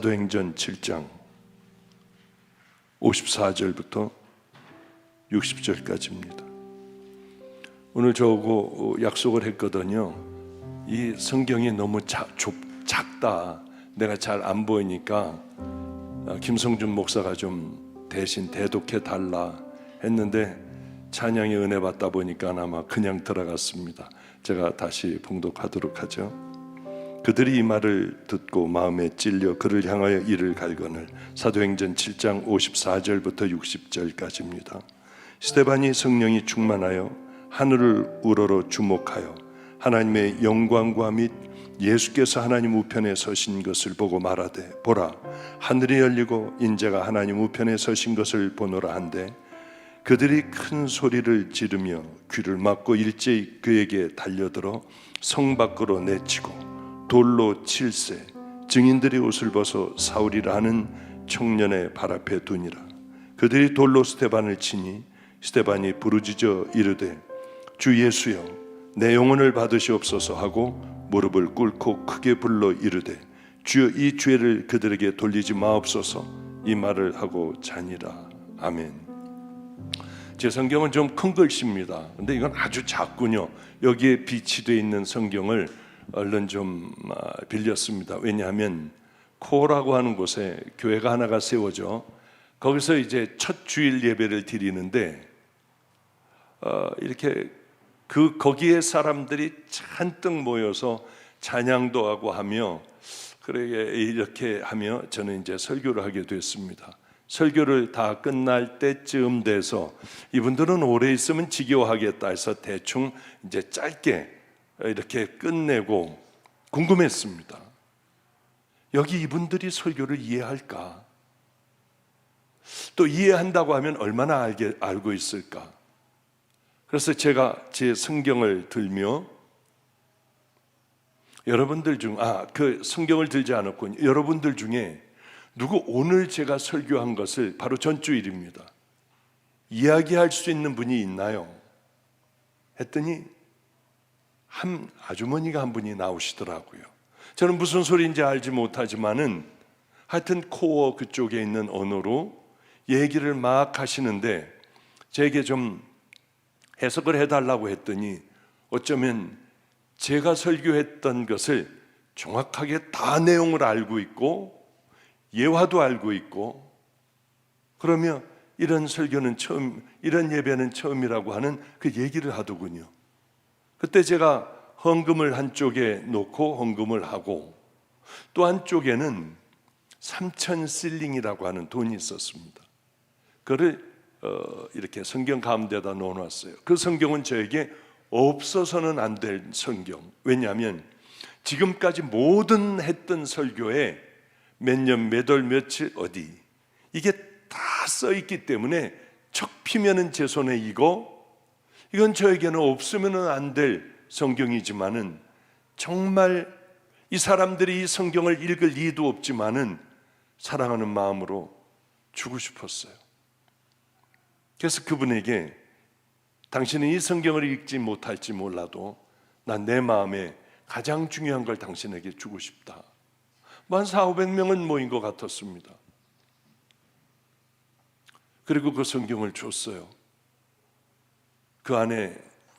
사도행전 7장 54절부터 60절까지입니다. 오늘 저하고 약속을 했거든요. 이 성경이 너무 작다. 내가 잘 안 보이니까 김성준 목사가 좀 대신 대독해 달라 했는데 찬양의 은혜 받다 보니까 아마 그냥 들어갔습니다. 제가 다시 봉독하도록 하죠. 그들이 이 말을 듣고 마음에 찔려 그를 향하여 이를 갈거늘. 사도행전 7장 54절부터 60절까지입니다. 스데반이 성령이 충만하여 하늘을 우러러 주목하여 하나님의 영광과 및 예수께서 하나님 우편에 서신 것을 보고 말하되, 보라, 하늘이 열리고 인자가 하나님 우편에 서신 것을 보노라 한데, 그들이 큰 소리를 지르며 귀를 막고 일제히 그에게 달려들어 성 밖으로 내치고 돌로 칠세, 증인들이 옷을 벗어 사울이라 하는 청년의 발 앞에 두니라. 그들이 돌로 스데반을 치니 스데반이 부르짖어 이르되, 주 예수여, 내 영혼을 받으시옵소서 하고 무릎을 꿇고 크게 불러 이르되, 주여, 이 죄를 그들에게 돌리지 마옵소서. 이 말을 하고 자니라. 아멘. 제 성경은 좀 큰 글씨입니다. 근데 이건 아주 작군요. 여기에 비치되어 있는 성경을 얼른 좀 빌렸습니다. 왜냐하면 코라고 하는 곳에 교회가 하나가 세워져 거기서 이제 첫 주일 예배를 드리는데 이렇게 거기에 사람들이 잔뜩 모여서 찬양도 하고 하며 이렇게 하며 저는 이제 설교를 하게 됐습니다. 설교를 다 끝날 때쯤 돼서 이분들은 오래 있으면 지겨워하겠다 해서 대충 이제 짧게 이렇게 끝내고 궁금했습니다. 여기 이분들이 설교를 이해할까? 또 이해한다고 하면 얼마나 알고 있을까? 그래서 제가 제 성경을 들며 여러분들 중 그 성경을 들지 않았군요. 여러분들 중에 누구 오늘 제가 설교한 것을 바로 전주일입니다. 이야기할 수 있는 분이 있나요? 했더니 한 아주머니가 한 분이 나오시더라고요. 저는 무슨 소리인지 알지 못하지만은 하여튼 코어 그쪽에 있는 언어로 얘기를 막 하시는데 제게 좀 해석을 해달라고 했더니 어쩌면 제가 설교했던 것을 정확하게 다 내용을 알고 있고 예화도 알고 있고 그러면 이런 설교는 처음, 이런 예배는 처음이라고 하는 그 얘기를 하더군요. 그때 제가 헌금을 한쪽에 놓고 헌금을 하고 또 한쪽에는 3,000 실링이라고 하는 돈이 있었습니다. 그거를 이렇게 성경 가운데다 넣어놨어요. 그 성경은 저에게 없어서는 안 될 성경. 왜냐하면 지금까지 모든 했던 설교에 몇 년, 몇 월, 며칠, 어디 이게 다 써있기 때문에 척 피면은 제 손에 이건 저에게는 없으면 안 될 성경이지만은 정말 이 사람들이 이 성경을 읽을 이유도 없지만은 사랑하는 마음으로 주고 싶었어요. 그래서 그분에게 당신은 이 성경을 읽지 못할지 몰라도 난 내 마음에 가장 중요한 걸 당신에게 주고 싶다. 한 400~500명은 모인 것 같았습니다. 그리고 그 성경을 줬어요. 그 안에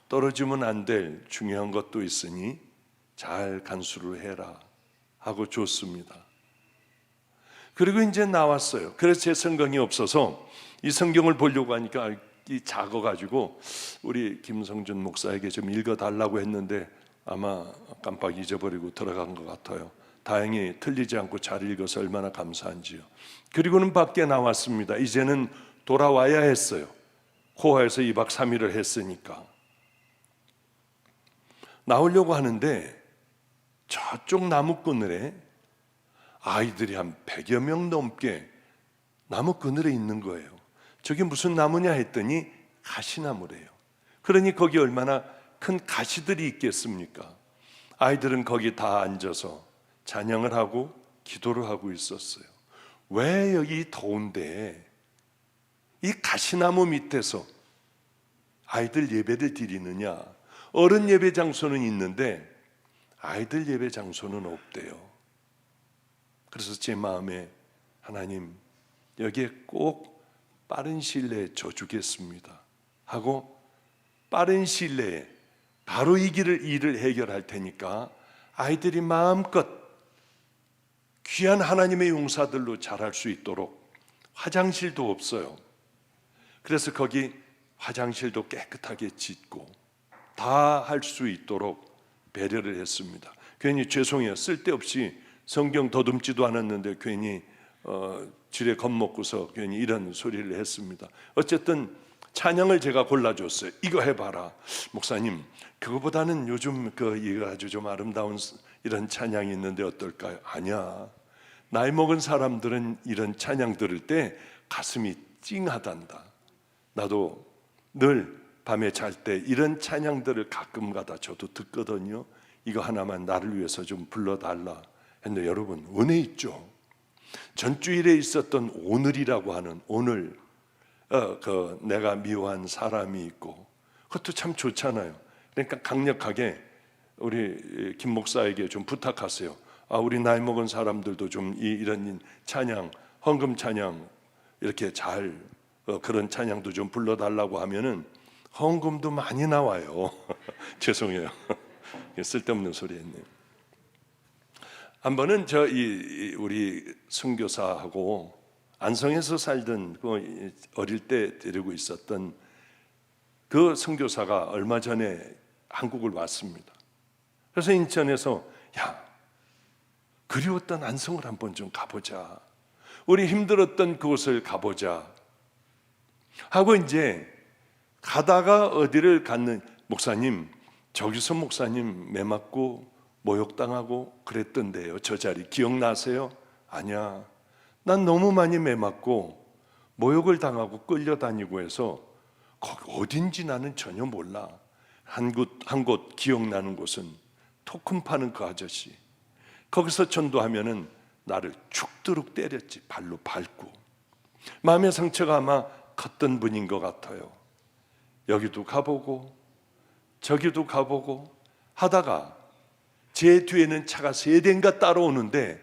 떨어지면 안 될 중요한 것도 있으니 잘 간수를 해라 하고 줬습니다. 그리고 이제 나왔어요. 그래서 제 성경이 없어서 이 성경을 보려고 하니까 이 작아가지고 우리 김성준 목사에게 좀 읽어달라고 했는데 아마 깜빡 잊어버리고 들어간 것 같아요. 다행히 틀리지 않고 잘 읽어서 얼마나 감사한지요. 그리고는 밖에 나왔습니다. 이제는 돌아와야 했어요. 코하에서 2박 3일을 했으니까 나오려고 하는데 저쪽 나무 그늘에 아이들이 한 100여 명 넘게 나무 그늘에 있는 거예요. 저게 무슨 나무냐 했더니 가시나무래요. 그러니 거기 얼마나 큰 가시들이 있겠습니까? 아이들은 거기 다 앉아서 찬양을 하고 기도를 하고 있었어요. 왜 여기 더운데 이 가시나무 밑에서 아이들 예배를 드리느냐? 어른 예배 장소는 있는데 아이들 예배 장소는 없대요. 그래서 제 마음에 하나님 여기에 꼭 빠른 시일 내에 져주겠습니다 하고 빠른 시일 내에 바로 이 일을 해결할 테니까 아이들이 마음껏 귀한 하나님의 용사들로 자랄 수 있도록 화장실도 없어요. 그래서 거기 화장실도 깨끗하게 짓고 다 할 수 있도록 배려를 했습니다. 괜히 죄송해요. 쓸데없이 성경 더듬지도 않았는데 괜히 지레 겁먹고서 괜히 이런 소리를 했습니다. 어쨌든 찬양을 제가 골라줬어요. 이거 해봐라. 목사님, 그거보다는 요즘 이거 아주 좀 아름다운 이런 찬양이 있는데 어떨까요? 아니야. 나이 먹은 사람들은 이런 찬양 들을 때 가슴이 찡하단다. 나도 늘 밤에 잘 때 이런 찬양들을 가끔가다 저도 듣거든요. 이거 하나만 나를 위해서 좀 불러달라 했는데 여러분 은혜 있죠. 전주일에 있었던 오늘이라고 하는 오늘 내가 미워한 사람이 있고 그것도 참 좋잖아요. 그러니까 강력하게 우리 김 목사에게 좀 부탁하세요. 우리 나이 먹은 사람들도 좀 이런 찬양, 헌금 찬양 이렇게 잘 그런 찬양도 좀 불러달라고 하면은 헌금도 많이 나와요. 죄송해요. 쓸데없는 소리 했네요. 한 번은 우리 선교사하고 안성에서 살던 어릴 때 데리고 있었던 그 선교사가 얼마 전에 한국을 왔습니다. 그래서 인천에서 그리웠던 안성을 한번 좀 가보자. 우리 힘들었던 그곳을 가보자 하고 이제 가다가 어디를 갔는 목사님, 저기서 목사님 매 맞고 모욕당하고 그랬던데요. 저 자리 기억나세요? 아니야. 난 너무 많이 매 맞고 모욕을 당하고 끌려다니고 해서 거기 어딘지 나는 전혀 몰라. 한 곳 기억나는 곳은 토큰 파는 그 아저씨. 거기서 전도하면은 나를 죽도록 때렸지. 발로 밟고. 마음의 상처가 아마 컸던 분인 것 같아요. 여기도 가보고 저기도 가보고 하다가 제 뒤에는 차가 3대인가 따라오는데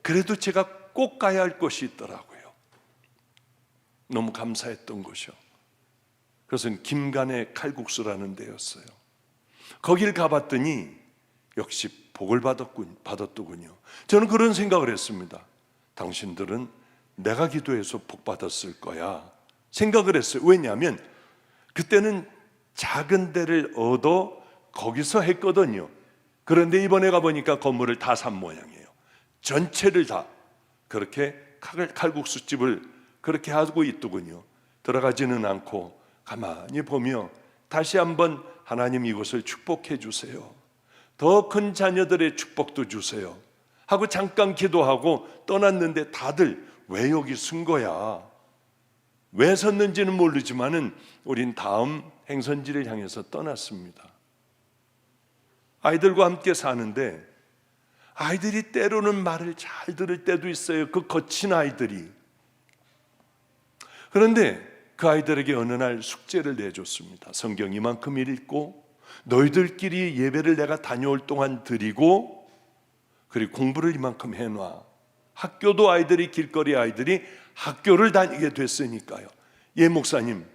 그래도 제가 꼭 가야 할 곳이 있더라고요. 너무 감사했던 곳이요. 그것은 김간의 칼국수라는 데였어요. 거길 가봤더니 역시 복을 받았더군요. 저는 그런 생각을 했습니다. 당신들은 내가 기도해서 복 받았을 거야 생각을 했어요. 왜냐하면 그때는 작은 데를 얻어 거기서 했거든요. 그런데 이번에 가보니까 건물을 다 산 모양이에요. 전체를 다 그렇게 칼국수집을 그렇게 하고 있더군요. 들어가지는 않고 가만히 보며 다시 한번 하나님 이곳을 축복해 주세요. 더 큰 자녀들의 축복도 주세요 하고 잠깐 기도하고 떠났는데 다들 왜 여기 쓴 거야? 왜 섰는지는 모르지만은 우린 다음 행선지를 향해서 떠났습니다. 아이들과 함께 사는데 아이들이 때로는 말을 잘 들을 때도 있어요. 그 거친 아이들이. 그런데 그 아이들에게 어느 날 숙제를 내줬습니다. 성경 이만큼 읽고 너희들끼리 예배를 내가 다녀올 동안 드리고 그리고 공부를 이만큼 해놔. 학교도 아이들이 길거리 아이들이 학교를 다니게 됐으니까요. 예 목사님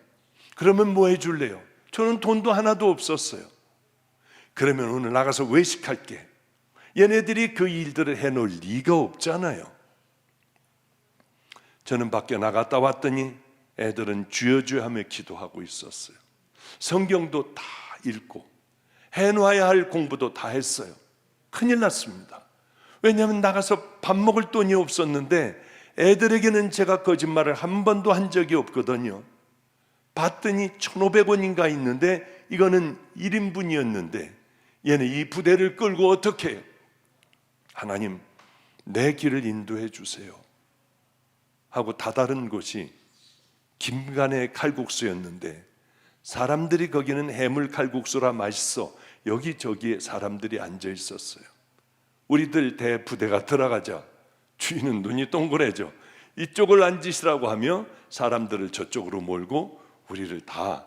그러면 뭐 해줄래요? 저는 돈도 하나도 없었어요. 그러면 오늘 나가서 외식할게. 얘네들이 그 일들을 해놓을 리가 없잖아요. 저는 밖에 나갔다 왔더니 애들은 주여 주여 하며 기도하고 있었어요. 성경도 다 읽고 해놔야 할 공부도 다 했어요. 큰일 났습니다. 왜냐하면 나가서 밥 먹을 돈이 없었는데 애들에게는 제가 거짓말을 한 번도 한 적이 없거든요. 봤더니 1,500원인가 있는데 이거는 1인분이었는데 얘는 이 부대를 끌고 어떻게 해요? 하나님 내 길을 인도해 주세요 하고 다다른 곳이 김간의 칼국수였는데 사람들이 거기는 해물 칼국수라 맛있어 여기저기에 사람들이 앉아 있었어요. 우리들 대부대가 들어가자 주인은 눈이 동그래져 이쪽을 앉으시라고 하며 사람들을 저쪽으로 몰고 우리를 다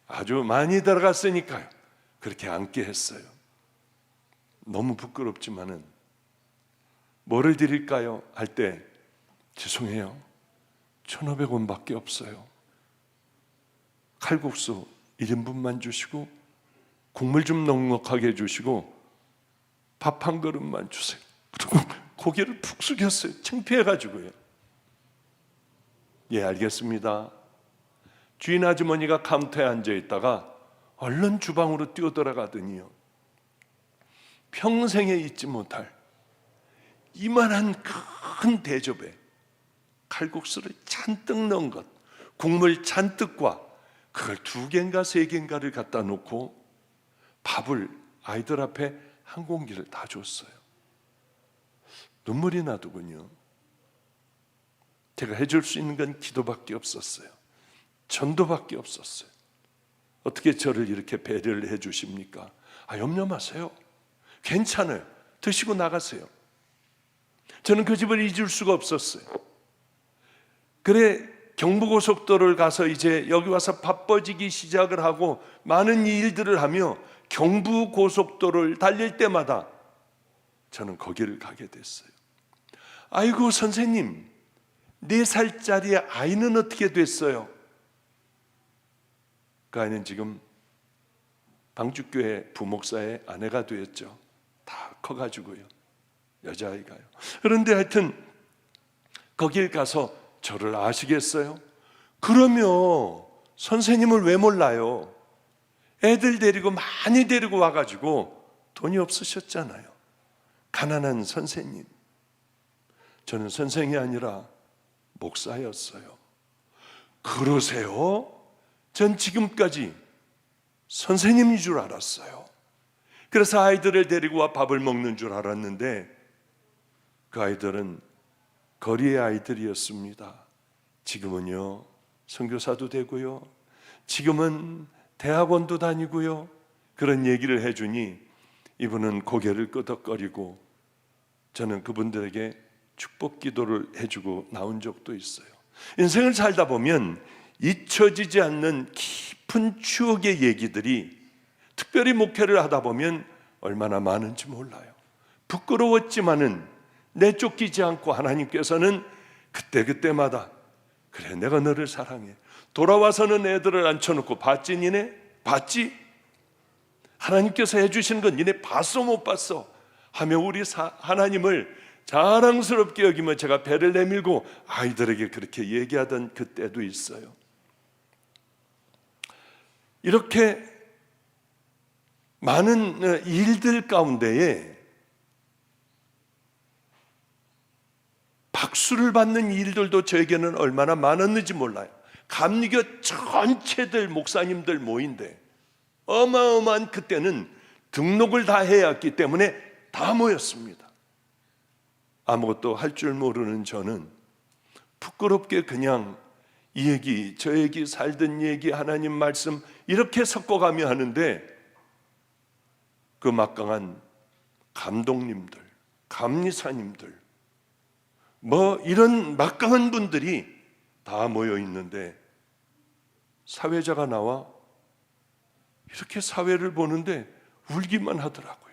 아주 많이 들어갔으니까요 그렇게 앉게 했어요. 너무 부끄럽지만은 뭐를 드릴까요? 할 때 죄송해요, 1,500원밖에 없어요. 칼국수 1인분만 주시고 국물 좀 넉넉하게 해주시고 밥 한 그릇만 주세요. 그리고 고개를 푹 숙였어요. 창피해가지고요. 예, 알겠습니다. 주인 아주머니가 카운터에 앉아있다가 얼른 주방으로 뛰어들어가더니요, 평생에 잊지 못할 이만한 큰 대접에 칼국수를 잔뜩 넣은 것, 국물 잔뜩과 그걸 2개인가 3개인가를 갖다 놓고 밥을 아이들 앞에 한 공기를 다 줬어요. 눈물이 나더군요. 제가 해줄 수 있는 건 기도밖에 없었어요. 전도밖에 없었어요. 어떻게 저를 이렇게 배려를 해 주십니까? 염려 마세요. 괜찮아요. 드시고 나가세요. 저는 그 집을 잊을 수가 없었어요. 그래, 경부고속도로를 가서 이제 여기 와서 바빠지기 시작을 하고 많은 일들을 하며 경부고속도로를 달릴 때마다 저는 거기를 가게 됐어요. 아이고 선생님, 4살짜리 아이는 어떻게 됐어요? 그 아이는 지금 방주교회 부목사의 아내가 되었죠. 다 커가지고요, 여자아이가요. 그런데 하여튼 거길 가서 저를 아시겠어요? 그러면 선생님을 왜 몰라요? 애들 데리고 많이 데리고 와가지고 돈이 없으셨잖아요. 가난한 선생님. 저는 선생이 아니라 목사였어요. 그러세요? 전 지금까지 선생님인 줄 알았어요. 그래서 아이들을 데리고 와 밥을 먹는 줄 알았는데 그 아이들은 거리의 아이들이었습니다. 지금은요, 선교사도 되고요, 지금은 대학원도 다니고요. 그런 얘기를 해주니 이분은 고개를 끄덕거리고 저는 그분들에게 축복 기도를 해주고 나온 적도 있어요. 인생을 살다 보면 잊혀지지 않는 깊은 추억의 얘기들이 특별히 목회를 하다 보면 얼마나 많은지 몰라요. 부끄러웠지만은 내쫓기지 않고 하나님께서는 그때그때마다 그래, 내가 너를 사랑해. 돌아와서는 애들을 앉혀놓고 봤지 니네? 봤지? 하나님께서 해주시는 건 니네 봤어 못 봤어? 하며 우리 하나님을 자랑스럽게 여기며 제가 배를 내밀고 아이들에게 그렇게 얘기하던 그때도 있어요. 이렇게 많은 일들 가운데에 박수를 받는 일들도 저에게는 얼마나 많았는지 몰라요. 감리교 전체들 목사님들 모인데 어마어마한, 그때는 등록을 다 해야 했기 때문에 다 모였습니다. 아무것도 할 줄 모르는 저는 부끄럽게 그냥 이 얘기 저 얘기, 살던 얘기, 하나님 말씀 이렇게 섞어가며 하는데 그 막강한 감독님들, 감리사님들, 이런 막강한 분들이 다 모여 있는데 사회자가 나와 이렇게 사회를 보는데 울기만 하더라고요.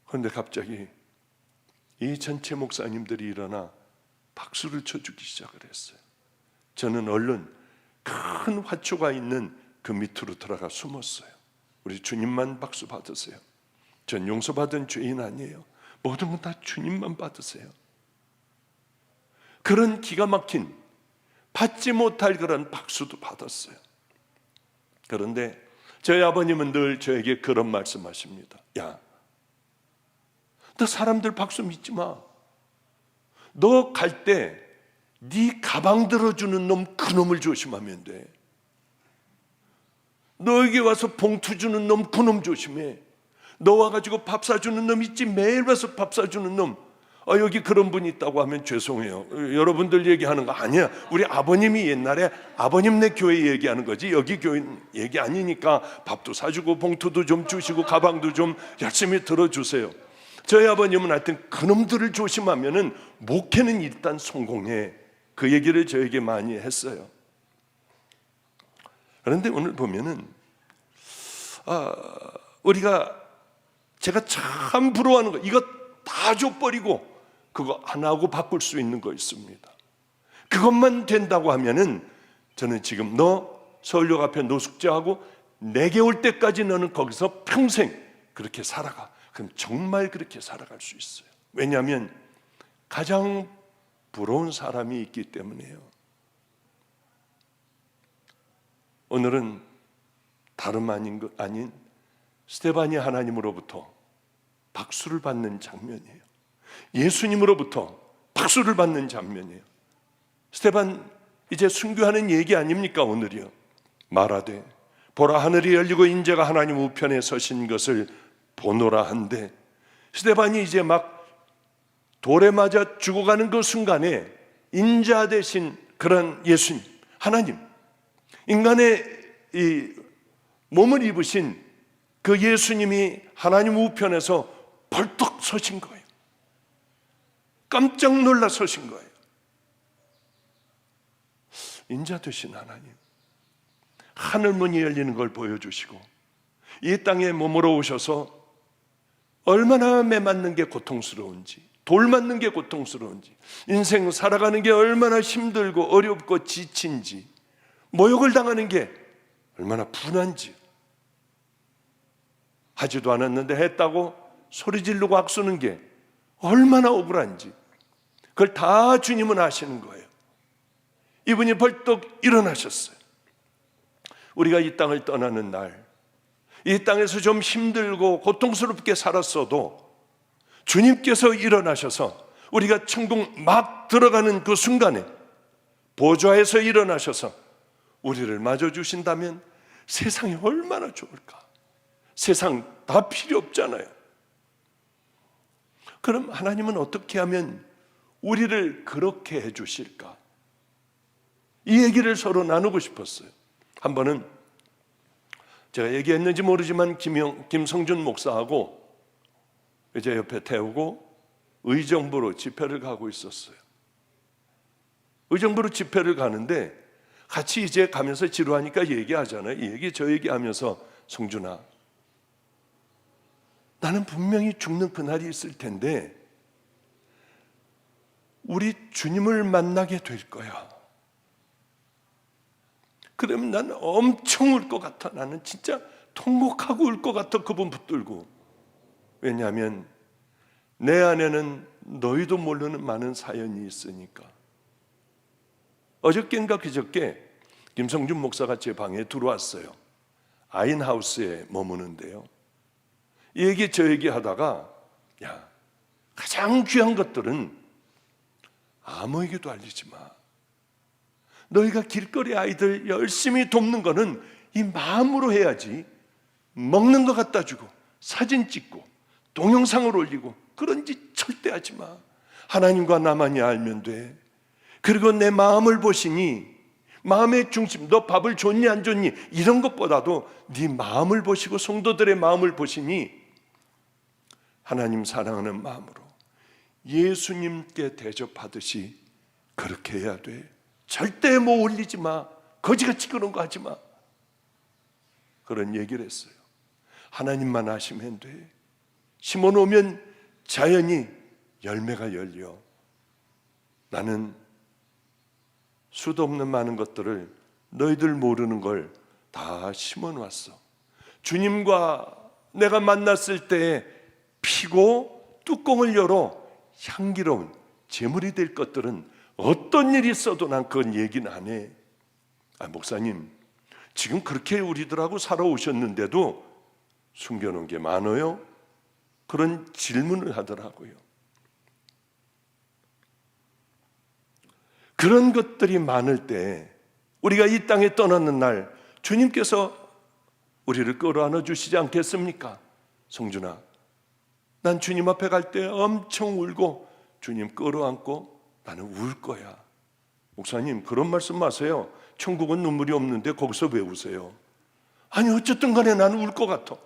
그런데 갑자기 이 전체 목사님들이 일어나 박수를 쳐주기 시작을 했어요. 저는 얼른 큰 화초가 있는 그 밑으로 들어가 숨었어요. 우리 주님만 박수 받으세요. 전 용서받은 죄인 아니에요. 모든 건 다 주님만 받으세요. 그런 기가 막힌, 받지 못할 그런 박수도 받았어요. 그런데 저희 아버님은 늘 저에게 그런 말씀하십니다. 야, 너 사람들 박수 믿지 마. 너 갈 때 네 가방 들어주는 놈, 그 놈을 조심하면 돼. 너에게 와서 봉투 주는 놈, 그 놈 조심해. 너 와가지고 밥 사주는 놈 있지, 매일 와서 밥 사주는 놈. 여기 그런 분이 있다고 하면 죄송해요. 여러분들 얘기하는 거 아니야. 우리 아버님이 옛날에 아버님네 교회 얘기하는 거지 여기 교회 얘기 아니니까 밥도 사주고 봉투도 좀 주시고 가방도 좀 열심히 들어주세요. 저희 아버님은 하여튼 그놈들을 조심하면은 목회는 일단 성공해. 그 얘기를 저에게 많이 했어요. 그런데 오늘 보면은 제가 참 부러워하는 거, 이거 다 줘버리고 그거 안 하고 바꿀 수 있는 거 있습니다. 그것만 된다고 하면은 저는 지금 너 서울역 앞에 노숙자하고 내게 올 때까지 너는 거기서 평생 그렇게 살아가. 그럼 정말 그렇게 살아갈 수 있어요. 왜냐하면 가장 부러운 사람이 있기 때문이에요. 오늘은 다름 아닌 스데반이 하나님으로부터 박수를 받는 장면이에요. 예수님으로부터 박수를 받는 장면이에요. 스데반 이제 순교하는 얘기 아닙니까? 오늘이요. 말하되 보라 하늘이 열리고 인자가 하나님 우편에 서신 것을 보노라 한데, 스데반이 이제 막 돌에 맞아 죽어가는 그 순간에 인자 되신 그런 예수님, 하나님, 인간의 이 몸을 입으신 그 예수님이 하나님 우편에서 벌떡 서신 거예요. 깜짝 놀라 서신 거예요. 인자 되신 하나님, 하늘문이 열리는 걸 보여주시고 이 땅에 머물러 오셔서 얼마나 매 맞는 게 고통스러운지, 돌 맞는 게 고통스러운지, 인생 살아가는 게 얼마나 힘들고 어렵고 지친지, 모욕을 당하는 게 얼마나 분한지, 하지도 않았는데 했다고 소리 지르고 악수는 게 얼마나 억울한지, 그걸 다 주님은 아시는 거예요. 이분이 벌떡 일어나셨어요. 우리가 이 땅을 떠나는 날, 이 땅에서 좀 힘들고 고통스럽게 살았어도 주님께서 일어나셔서 우리가 천국 막 들어가는 그 순간에 보좌에서 일어나셔서 우리를 맞아주신다면 세상이 얼마나 좋을까. 세상 다 필요 없잖아요. 그럼 하나님은 어떻게 하면 우리를 그렇게 해주실까? 이 얘기를 서로 나누고 싶었어요. 한 번은 제가 얘기했는지 모르지만 김성준 목사하고 이제 옆에 태우고 의정부로 집회를 가고 있었어요. 의정부로 집회를 가는데 같이 이제 가면서 지루하니까 얘기하잖아요. 이 얘기 저 얘기하면서, 성준아, 나는 분명히 죽는 그날이 있을 텐데 우리 주님을 만나게 될 거야. 그러면 나는 엄청 울 것 같아. 나는 진짜 통곡하고 울 것 같아. 그분 붙들고. 왜냐하면 내 안에는 너희도 모르는 많은 사연이 있으니까. 어저께인가 그저께 김성준 목사가 제 방에 들어왔어요. 아인하우스에 머무는데요. 이 얘기 저 얘기 하다가, 야, 가장 귀한 것들은 아무에게도 알리지 마. 너희가 길거리 아이들 열심히 돕는 거는 이 마음으로 해야지. 먹는 거 갖다 주고 사진 찍고 동영상을 올리고 그런 짓 절대 하지 마. 하나님과 나만이 알면 돼. 그리고 내 마음을 보시니, 마음의 중심, 너 밥을 줬니 안 줬니 이런 것보다도 네 마음을 보시고 성도들의 마음을 보시니 하나님 사랑하는 마음으로 예수님께 대접하듯이 그렇게 해야 돼. 절대 뭐 올리지 마. 거지같이 그런 거 하지 마. 그런 얘기를 했어요. 하나님만 아시면 돼. 심어놓으면 자연히 열매가 열려. 나는 수도 없는 많은 것들을 너희들 모르는 걸 다 심어놨어. 주님과 내가 만났을 때 피고 뚜껑을 열어 향기로운 제물이 될 것들은 어떤 일이 있어도 난 그건 얘기는 안 해. 목사님, 지금 그렇게 우리들하고 살아오셨는데도 숨겨놓은 게 많아요? 그런 질문을 하더라고요. 그런 것들이 많을 때 우리가 이 땅에 떠나는 날 주님께서 우리를 끌어안아 주시지 않겠습니까? 성준아, 난 주님 앞에 갈 때 엄청 울고 주님 끌어안고 나는 울 거야. 목사님, 그런 말씀 마세요. 천국은 눈물이 없는데 거기서 왜 우세요? 아니, 어쨌든 간에 나는 울 것 같아.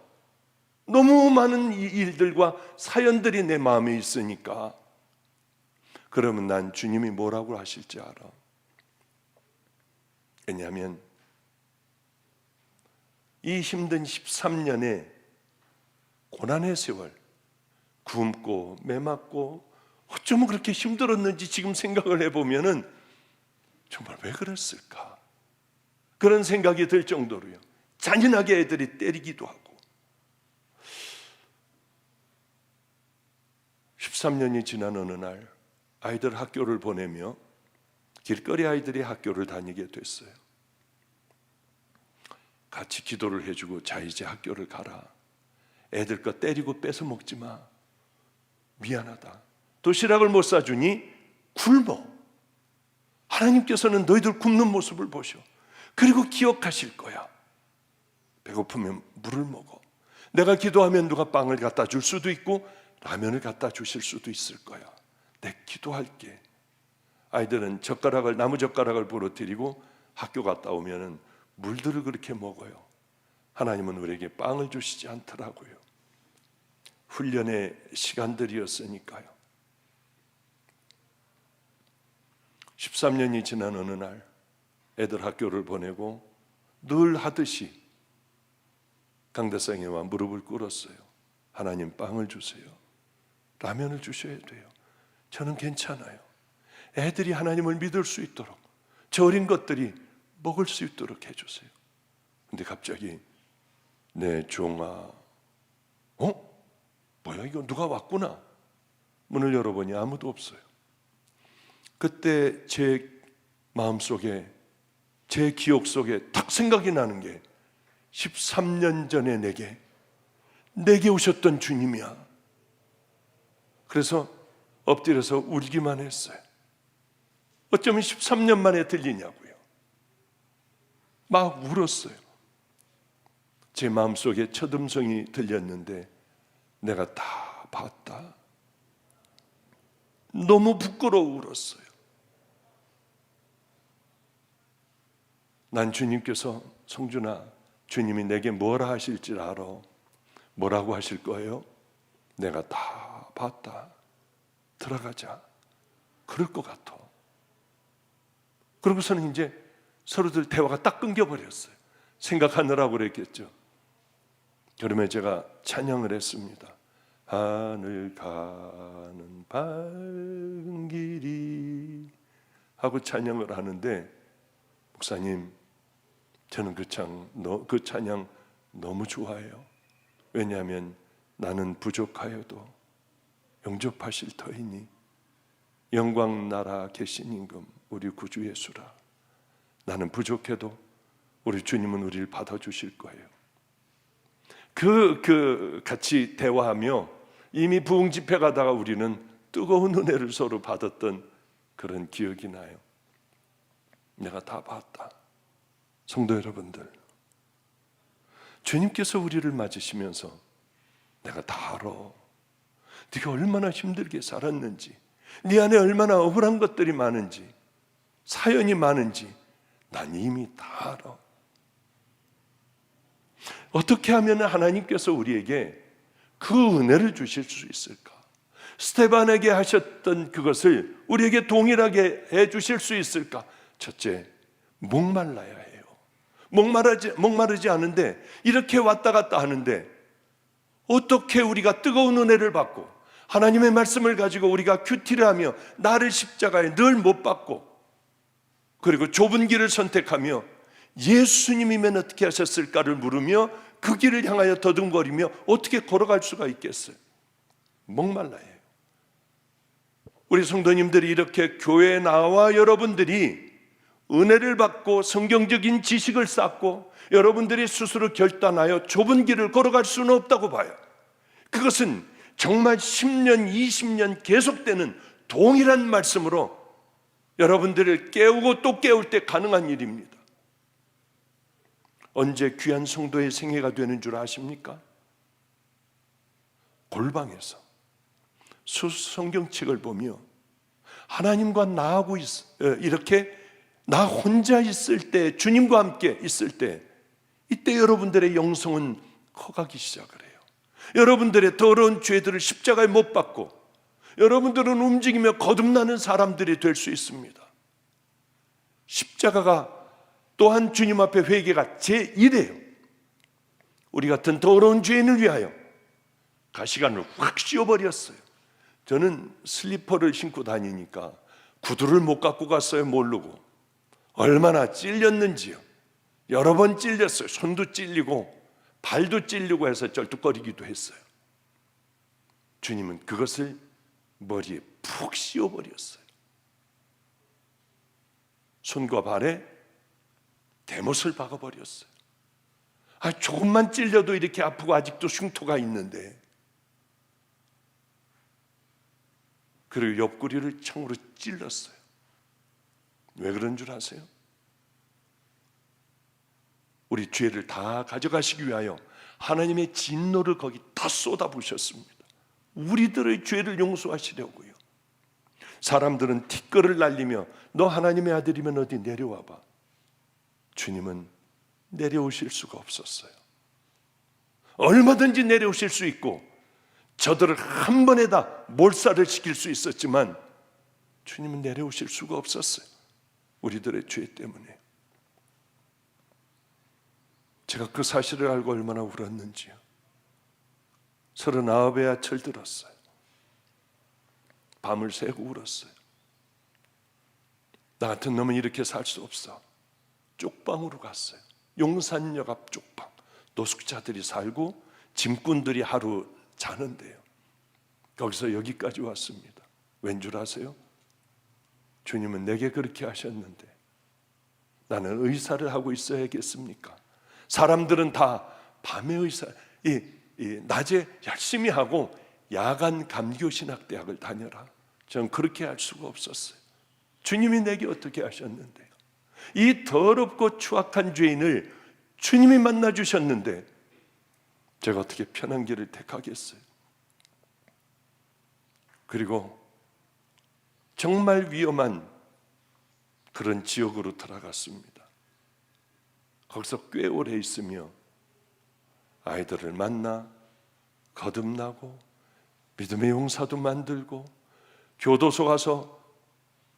너무 많은 일들과 사연들이 내 마음에 있으니까. 그러면 난 주님이 뭐라고 하실지 알아. 왜냐하면 이 힘든 13년에 고난의 세월, 굶고 매맞고 어쩌면 그렇게 힘들었는지 지금 생각을 해보면은 정말 왜 그랬을까? 그런 생각이 들 정도로요. 잔인하게 애들이 때리기도 하고. 13년이 지난 어느 날 아이들 학교를 보내며 길거리 아이들이 학교를 다니게 됐어요. 같이 기도를 해주고, 자 이제 학교를 가라. 애들 거 때리고 뺏어 먹지 마. 미안하다. 도시락을 못 사주니 굶어. 하나님께서는 너희들 굶는 모습을 보셔. 그리고 기억하실 거야. 배고프면 물을 먹어. 내가 기도하면 누가 빵을 갖다 줄 수도 있고 라면을 갖다 주실 수도 있을 거야. 내 기도할게. 아이들은 나무 젓가락을 부러뜨리고 학교 갔다 오면은 물들을 그렇게 먹어요. 하나님은 우리에게 빵을 주시지 않더라고요. 훈련의 시간들이었으니까요. 13년이 지난 어느 날 애들 학교를 보내고 늘 하듯이 강대상에와 무릎을 꿇었어요. 하나님, 빵을 주세요. 라면을 주셔야 돼요. 저는 괜찮아요. 애들이 하나님을 믿을 수 있도록, 저 어린 것들이 먹을 수 있도록 해주세요. 근데 갑자기 내 종아, 뭐야 이거, 누가 왔구나. 문을 열어보니 아무도 없어요. 그때 제 마음속에, 제 기억 속에 딱 생각이 나는 게 13년 전에 내게 오셨던 주님이야. 그래서 엎드려서 울기만 했어요. 어쩌면 13년 만에 들리냐고요. 막 울었어요. 제 마음속에 첫 음성이 들렸는데 내가 다 봤다. 너무 부끄러워 울었어요. 난 주님께서, 성준아, 주님이 내게 뭐라 하실지 알아. 뭐라고 하실 거예요? 내가 다 봤다. 들어가자. 그럴 것 같아. 그러고서는 이제 서로들 대화가 딱 끊겨버렸어요. 생각하느라고 그랬겠죠. 그러면 제가 찬양을 했습니다. 하늘 가는 밝은 길이 하고 찬양을 하는데, 목사님, 저는 그 찬양 너무 좋아해요. 왜냐하면 나는 부족하여도 영접하실 터이니 영광 나라 계신 임금 우리 구주 예수라. 나는 부족해도 우리 주님은 우리를 받아주실 거예요. 같이 대화하며 이미 부흥 집회 가다가 우리는 뜨거운 은혜를 서로 받았던 그런 기억이 나요. 내가 다 봤다. 성도 여러분들, 주님께서 우리를 맞으시면서 내가 다 알아. 네가 얼마나 힘들게 살았는지, 네 안에 얼마나 억울한 것들이 많은지, 사연이 많은지 난 이미 다 알아. 어떻게 하면 하나님께서 우리에게 그 은혜를 주실 수 있을까? 스데반에게 하셨던 그것을 우리에게 동일하게 해 주실 수 있을까? 첫째, 목말라야 해요. 목마르지 않은데 이렇게 왔다 갔다 하는데 어떻게 우리가 뜨거운 은혜를 받고 하나님의 말씀을 가지고 우리가 큐티를 하며 나를 십자가에 늘 못 박고, 그리고 좁은 길을 선택하며 예수님이면 어떻게 하셨을까를 물으며 그 길을 향하여 더듬거리며 어떻게 걸어갈 수가 있겠어요? 목말라야 해요. 우리 성도님들이 이렇게 교회에 나와 여러분들이 은혜를 받고 성경적인 지식을 쌓고 여러분들이 스스로 결단하여 좁은 길을 걸어갈 수는 없다고 봐요. 그것은 정말 10년, 20년 계속되는 동일한 말씀으로 여러분들을 깨우고 또 깨울 때 가능한 일입니다. 언제 귀한 성도의 생애가 되는 줄 아십니까? 골방에서 성경책을 보며 하나님과 나하고 이렇게 나 혼자 있을 때, 주님과 함께 있을 때, 이때 여러분들의 영성은 커가기 시작을 해요. 여러분들의 더러운 죄들을 십자가에 못 박고 여러분들은 움직이며 거듭나는 사람들이 될 수 있습니다. 십자가가 또한 주님 앞에 회개가 제1이에요. 우리 같은 더러운 죄인을 위하여 가시관을 확 씌워버렸어요. 저는 슬리퍼를 신고 다니니까 구두를 못 갖고 갔어요. 모르고. 얼마나 찔렸는지요. 여러 번 찔렸어요. 손도 찔리고 발도 찔리고 해서 쩔뚝거리기도 했어요. 주님은 그것을 머리에 푹 씌워버렸어요. 손과 발에 대못을 박아버렸어요. 조금만 찔려도 이렇게 아프고 아직도 흉터가 있는데, 그리고 옆구리를 창으로 찔렀어요. 왜 그런 줄 아세요? 우리 죄를 다 가져가시기 위하여 하나님의 진노를 거기 다 쏟아부으셨습니다. 우리들의 죄를 용서하시려고요. 사람들은 티끌을 날리며 너 하나님의 아들이면 어디 내려와봐. 주님은 내려오실 수가 없었어요. 얼마든지 내려오실 수 있고 저들을 한 번에 다 몰살을 시킬 수 있었지만 주님은 내려오실 수가 없었어요. 우리들의 죄 때문에. 제가 그 사실을 알고 얼마나 울었는지요. 39회야 철들었어요. 밤을 새고 울었어요. 나 같은 놈은 이렇게 살 수 없어. 쪽방으로 갔어요. 용산역 앞 쪽방. 노숙자들이 살고 짐꾼들이 하루 자는데요. 거기서 여기까지 왔습니다. 왠 줄 아세요? 주님은 내게 그렇게 하셨는데 나는 의사를 하고 있어야겠습니까? 사람들은 다 밤에 의사, 낮에 열심히 하고 야간 감교신학대학을 다녀라. 전 그렇게 할 수가 없었어요. 주님이 내게 어떻게 하셨는데요? 이 더럽고 추악한 죄인을 주님이 만나 주셨는데 제가 어떻게 편한 길을 택하겠어요? 그리고 정말 위험한 그런 지역으로 들어갔습니다. 거기서 꽤 오래 있으며 아이들을 만나 거듭나고 믿음의 용사도 만들고 교도소 가서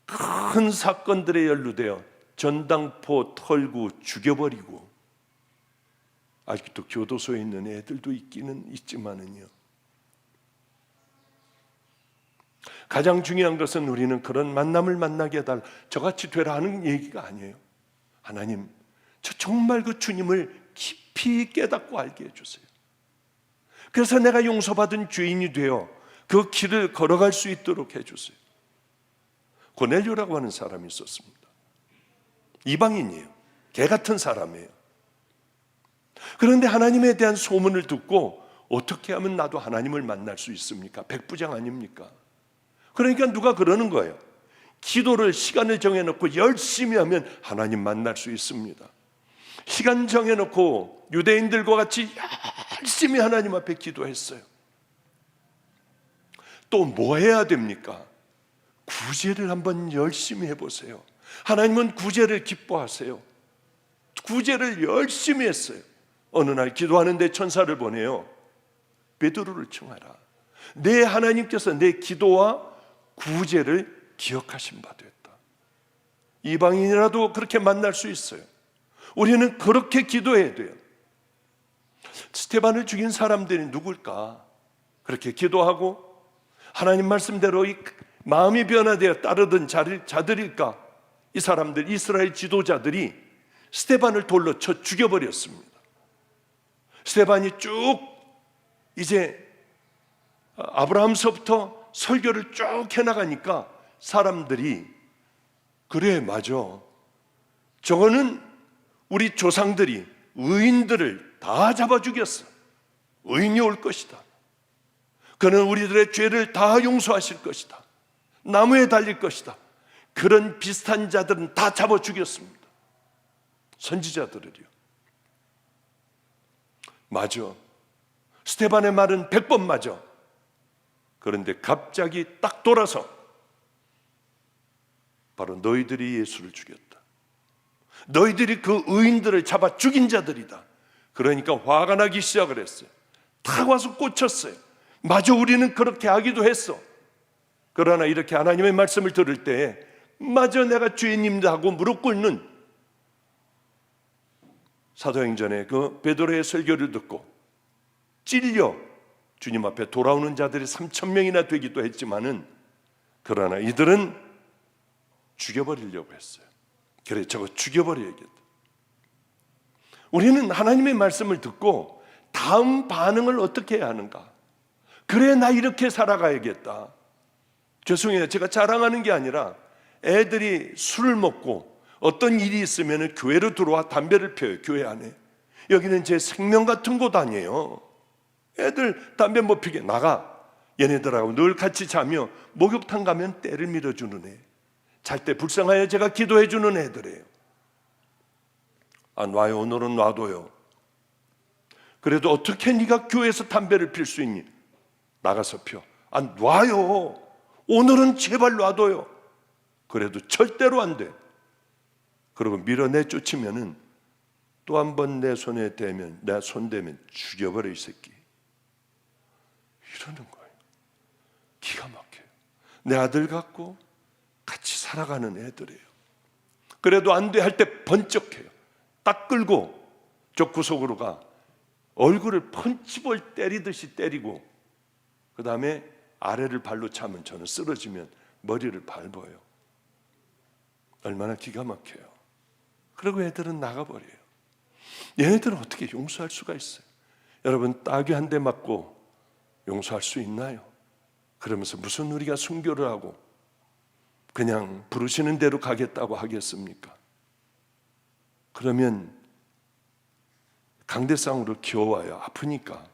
큰 사건들에 연루되어 전당포 털고 죽여버리고 아직도 교도소에 있는 애들도 있기는 있지만은요. 가장 중요한 것은 우리는 그런 만남을 만나게 해달라, 저같이 되라 하는 얘기가 아니에요. 하나님, 저 정말 그 주님을 깊이 깨닫고 알게 해주세요. 그래서 내가 용서받은 죄인이 되어 그 길을 걸어갈 수 있도록 해주세요. 고넬료라고 하는 사람이 있었습니다. 이방인이에요. 개 같은 사람이에요. 그런데 하나님에 대한 소문을 듣고 어떻게 하면 나도 하나님을 만날 수 있습니까? 백부장 아닙니까? 그러니까 누가 그러는 거예요. 기도를 시간을 정해놓고 열심히 하면 하나님 만날 수 있습니다. 시간 정해놓고 유대인들과 같이 열심히 하나님 앞에 기도했어요. 또 뭐 해야 됩니까? 구제를 한번 열심히 해보세요. 하나님은 구제를 기뻐하세요. 구제를 열심히 했어요. 어느 날 기도하는데 천사를 보내요. 베드로를 청하라. 내 하나님께서 내 기도와 구제를 기억하신 바 됐다. 이방인이라도 그렇게 만날 수 있어요. 우리는 그렇게 기도해야 돼요. 스테반을 죽인 사람들이 누굴까? 그렇게 기도하고 하나님 말씀대로 이 마음이 변화되어 따르던 자들일까? 이 사람들, 이스라엘 지도자들이 스테반을 돌로 쳐 죽여버렸습니다. 스테반이 쭉 이제 아브라함서부터 설교를 쭉 해나가니까 사람들이 그래, 맞아, 저거는 우리 조상들이 의인들을 다 잡아 죽였어. 의인이 올 것이다. 그는 우리들의 죄를 다 용서하실 것이다. 나무에 달릴 것이다. 그런 비슷한 자들은 다 잡아 죽였습니다. 선지자들을요. 맞아, 스테반의 말은 100번 맞아. 그런데 갑자기 딱 돌아서 바로 너희들이 예수를 죽였다. 너희들이 그 의인들을 잡아 죽인 자들이다. 그러니까 화가 나기 시작을 했어요. 다 와서 꽂혔어요. 맞아, 우리는 그렇게 하기도 했어. 그러나 이렇게 하나님의 말씀을 들을 때 맞아, 내가 죄인입니다 하고 무릎 꿇는 사도행전의 그 베드로의 설교를 듣고 찔려 주님 앞에 돌아오는 자들이 3,000명이나 되기도 했지만은, 그러나 이들은 죽여버리려고 했어요. 그래, 저거 죽여버려야겠다. 우리는 하나님의 말씀을 듣고 다음 반응을 어떻게 해야 하는가? 그래, 나 이렇게 살아가야겠다. 죄송해요, 제가 자랑하는 게 아니라 애들이 술을 먹고 어떤 일이 있으면 교회로 들어와 담배를 피워요. 교회 안에. 여기는 제 생명 같은 곳 아니에요. 애들 담배 못 피게 나가. 얘네들하고 늘 같이 자며 목욕탕 가면 때를 밀어주는 애, 잘 때 불쌍하여 제가 기도해 주는 애들이에요. 아, 놔요. 오늘은 놔둬요. 그래도 어떻게 네가 교회에서 담배를 필 수 있니? 나가서 펴. 아, 놔요. 오늘은 제발 놔둬요. 그래도 절대로 안 돼. 그리고 밀어내 쫓으면은 또 한 번 내 손에 대면, 내 손 대면 죽여버려, 이 새끼. 이러는 거예요. 기가 막혀요. 내 아들 같고 같이 살아가는 애들이에요. 그래도 안 돼 할 때 번쩍해요. 딱 끌고 저 구석으로 가. 얼굴을 펀치볼 때리듯이 때리고, 그 다음에 아래를 발로 차면 저는 쓰러지면 머리를 밟아요. 얼마나 기가 막혀요. 그리고 애들은 나가버려요. 얘네들은 어떻게 용서할 수가 있어요? 여러분, 따귀 한 대 맞고 용서할 수 있나요? 그러면서 무슨 우리가 순교를 하고 그냥 부르시는 대로 가겠다고 하겠습니까? 그러면 강대상으로 기어와요. 아프니까.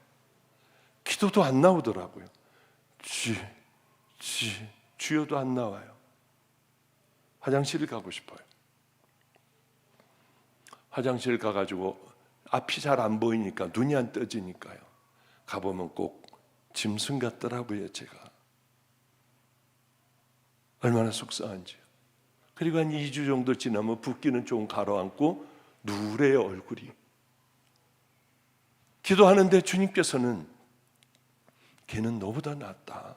기도도 안 나오더라고요. 주여도 안 나와요. 화장실을 가고 싶어요. 화장실 가가지고 앞이 잘 안 보이니까, 눈이 안 떠지니까요. 가보면 꼭 짐승 같더라고요, 제가. 얼마나 속상한지요. 그리고 한 2주 정도 지나면 붓기는 좀 가라앉고 누래요, 얼굴이. 기도하는데 주님께서는 걔는 너보다 낫다.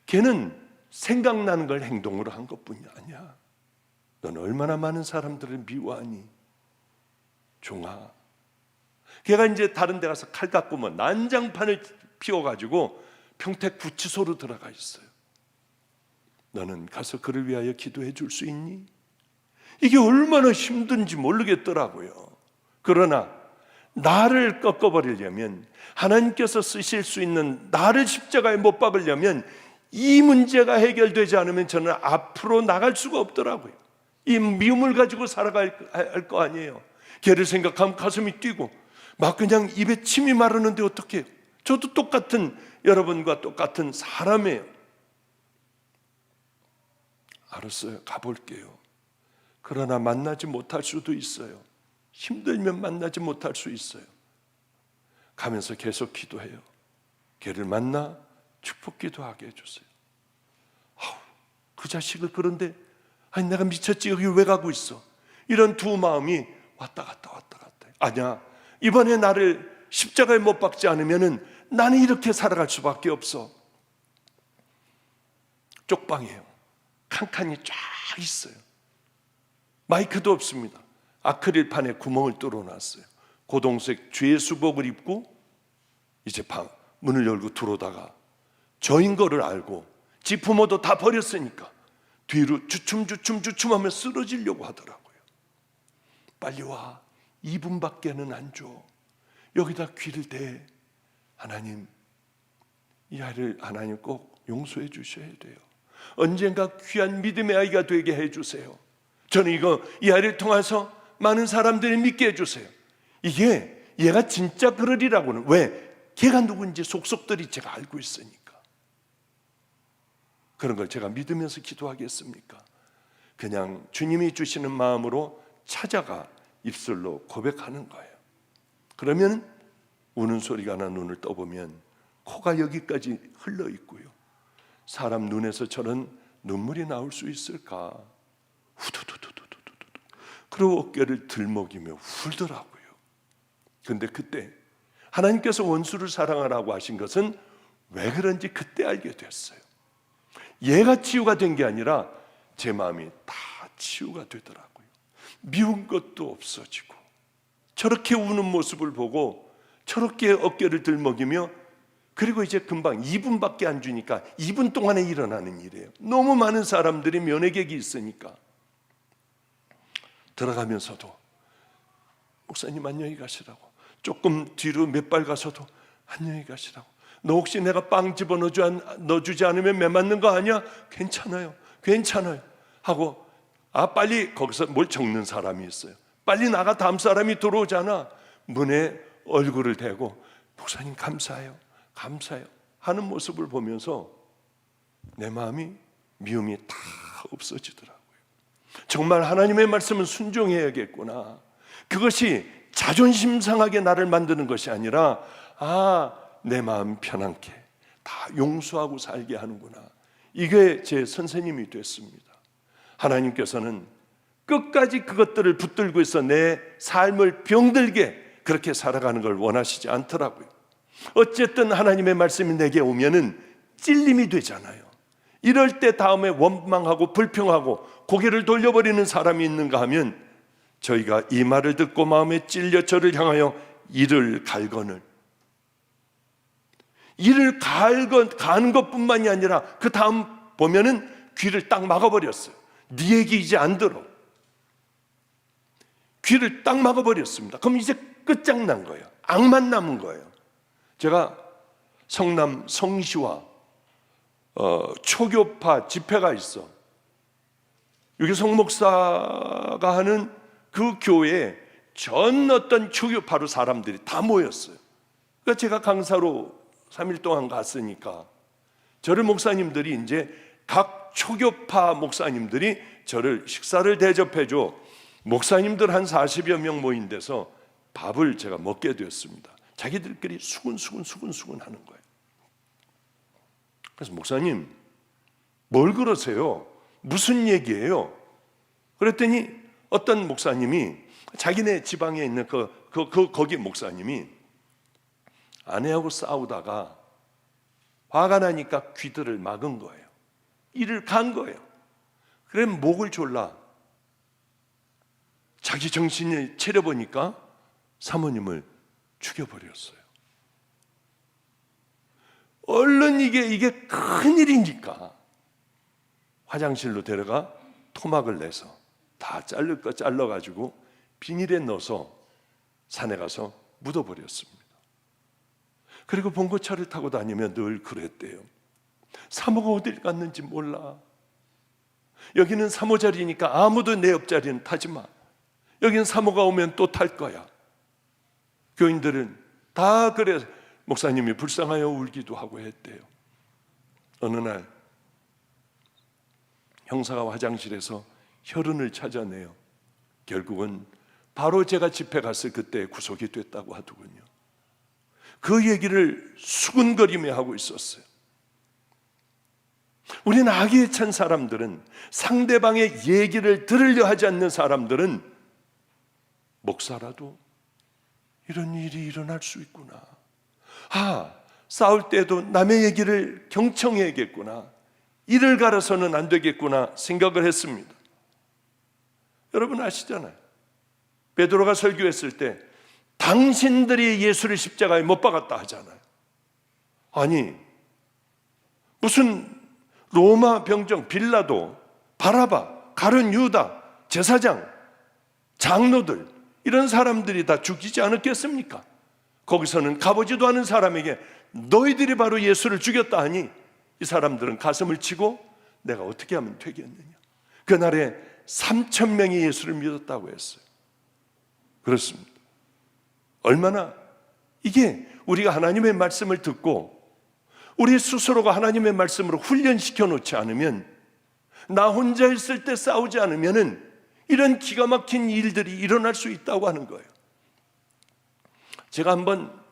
걔는 생각나는 걸 행동으로 한 것뿐이 아니야. 넌 얼마나 많은 사람들을 미워하니? 종아. 걔가 이제 다른 데 가서 칼 갖고 뭐 난장판을 피워가지고 평택 구치소로 들어가 있어요. 너는 가서 그를 위하여 기도해 줄 수 있니? 이게 얼마나 힘든지 모르겠더라고요. 그러나 나를 꺾어버리려면, 하나님께서 쓰실 수 있는 나를 십자가에 못 박으려면 이 문제가 해결되지 않으면 저는 앞으로 나갈 수가 없더라고요. 이 미움을 가지고 살아갈 거 아니에요. 걔를 생각하면 가슴이 뛰고 막 그냥 입에 침이 마르는데 어떡해요? 저도 똑같은, 여러분과 똑같은 사람이에요. 알았어요. 가볼게요. 그러나 만나지 못할 수도 있어요. 힘들면 만나지 못할 수 있어요. 가면서 계속 기도해요. 걔를 만나 축복 기도하게 해주세요. 그 자식을, 그런데 아니 내가 미쳤지, 여기 왜 가고 있어? 이런 두 마음이 왔다 갔다 왔다 갔다. 아니야, 이번에 나를 십자가에 못 박지 않으면은 나는 이렇게 살아갈 수밖에 없어. 쪽방이에요. 칸칸이 쫙 있어요. 마이크도 없습니다. 아크릴판에 구멍을 뚫어놨어요. 고동색 죄수복을 입고 이제 문을 열고 들어오다가 저인 거를 알고, 지 부모도 다 버렸으니까 뒤로 주춤하며 쓰러지려고 하더라고요. 빨리 와. 2분밖에는 안 줘. 여기다 귀를 대. 하나님, 이 아이를 하나님 꼭 용서해 주셔야 돼요. 언젠가 귀한 믿음의 아이가 되게 해주세요. 저는 이 아이를 통해서 많은 사람들이 믿게 해주세요. 이게 얘가 진짜 그러리라고는, 왜? 걔가 누군지 속속들이 제가 알고 있으니까. 그런 걸 제가 믿으면서 기도하겠습니까? 그냥 주님이 주시는 마음으로 찾아가 입술로 고백하는 거예요. 그러면 우는 소리가 나 눈을 떠보면 코가 여기까지 흘러 있고요. 사람 눈에서 저런 눈물이 나올 수 있을까? 후두두두두두두. 그리고 어깨를 들먹이며 울더라고요. 근데 그때 하나님께서 원수를 사랑하라고 하신 것은 왜 그런지 그때 알게 됐어요. 얘가 치유가 된 게 아니라 제 마음이 다 치유가 되더라고요. 미운 것도 없어지고, 저렇게 우는 모습을 보고 저렇게 어깨를 들먹이며 그리고 이제 금방 2분밖에 안 주니까 2분 동안에 일어나는 일이에요. 너무 많은 사람들이 면회객이 있으니까. 들어가면서도 목사님 안녕히 가시라고, 조금 뒤로 몇 발 가서도 안녕히 가시라고, 너 혹시 내가 빵 넣어주지 않으면 매 맞는 거 아니야? 괜찮아요, 괜찮아요 하고, 빨리 거기서 뭘 적는 사람이 있어요. 빨리 나가, 다음 사람이 들어오잖아. 문에 얼굴을 대고 목사님 감사해요, 감사해요 하는 모습을 보면서 내 마음이, 미움이 다 없어지더라고요. 정말 하나님의 말씀은 순종해야겠구나. 그것이 자존심 상하게 나를 만드는 것이 아니라 내 마음 편안케 다 용서하고 살게 하는구나. 이게 제 선생님이 됐습니다. 하나님께서는 끝까지 그것들을 붙들고 있어 내 삶을 병들게 그렇게 살아가는 걸 원하시지 않더라고요. 어쨌든 하나님의 말씀이 내게 오면은 찔림이 되잖아요. 이럴 때 다음에 원망하고 불평하고 고개를 돌려버리는 사람이 있는가 하면, 저희가 이 말을 듣고 마음에 찔려 저를 향하여 이를 갈거늘, 이를 가는 것뿐만이 아니라 그 다음 보면은 귀를 딱 막아버렸어요. 네 얘기 이제 안 들어. 귀를 딱 막아버렸습니다. 그럼 이제 끝장난 거예요. 악만 남은 거예요. 제가 성남 성시와 초교파 집회가 있어. 유기성 목사가 하는 그 교회에 전 어떤 초교파로 사람들이 다 모였어요. 그러니까 제가 강사로 3일 동안 갔으니까 저를 목사님들이 이제 각 초교파 목사님들이 저를 식사를 대접해줘. 목사님들 한 40여 명 모인 데서 밥을 제가 먹게 되었습니다. 자기들끼리 수근수근 하는 거예요. 그래서 목사님 뭘 그러세요? 무슨 얘기예요? 그랬더니 어떤 목사님이, 자기네 지방에 있는 거기 목사님이 아내하고 싸우다가 화가 나니까 귀들을 막은 거예요. 이를 간 거예요. 그래 목을 졸라 자기 정신을 차려보니까 사모님을 죽여버렸어요. 얼른 이게 큰일이니까 화장실로 데려가 토막을 내서 다 자를 거 잘라가지고 비닐에 넣어서 산에 가서 묻어버렸습니다. 그리고 봉고차를 타고 다니며 늘 그랬대요. 사모가 어딜 갔는지 몰라. 여기는 사모 자리니까 아무도 내 옆자리는 타지 마. 여기는 사모가 오면 또 탈 거야. 교인들은 다 그래. 목사님이 불쌍하여 울기도 하고 했대요. 어느 날 형사가 화장실에서 혈흔을 찾아내요. 결국은 바로 제가 집회 갔을 그때 구속이 됐다고 하더군요. 그 얘기를 수근거리며 하고 있었어요. 우리는 악에 찬 사람들은, 상대방의 얘기를 들으려 하지 않는 사람들은 목사라도 이런 일이 일어날 수 있구나. 싸울 때도 남의 얘기를 경청해야겠구나. 이를 갈아서는 안 되겠구나 생각을 했습니다. 여러분 아시잖아요. 베드로가 설교했을 때 당신들이 예수를 십자가에 못 박았다 하잖아요. 아니 무슨 로마 병정 빌라도, 바라바, 가룟 유다, 제사장, 장로들, 이런 사람들이 다 죽이지 않았겠습니까? 거기서는 가보지도 않은 사람에게 너희들이 바로 예수를 죽였다 하니 이 사람들은 가슴을 치고 내가 어떻게 하면 되겠느냐. 그날에 3,000명이 예수를 믿었다고 했어요. 그렇습니다. 얼마나 이게 우리가 하나님의 말씀을 듣고 우리 스스로가 하나님의 말씀으로 훈련시켜 놓지 않으면, 나 혼자 있을 때 싸우지 않으면은 이런 기가 막힌 일들이 일어날 수 있다고 하는 거예요. 제가 한번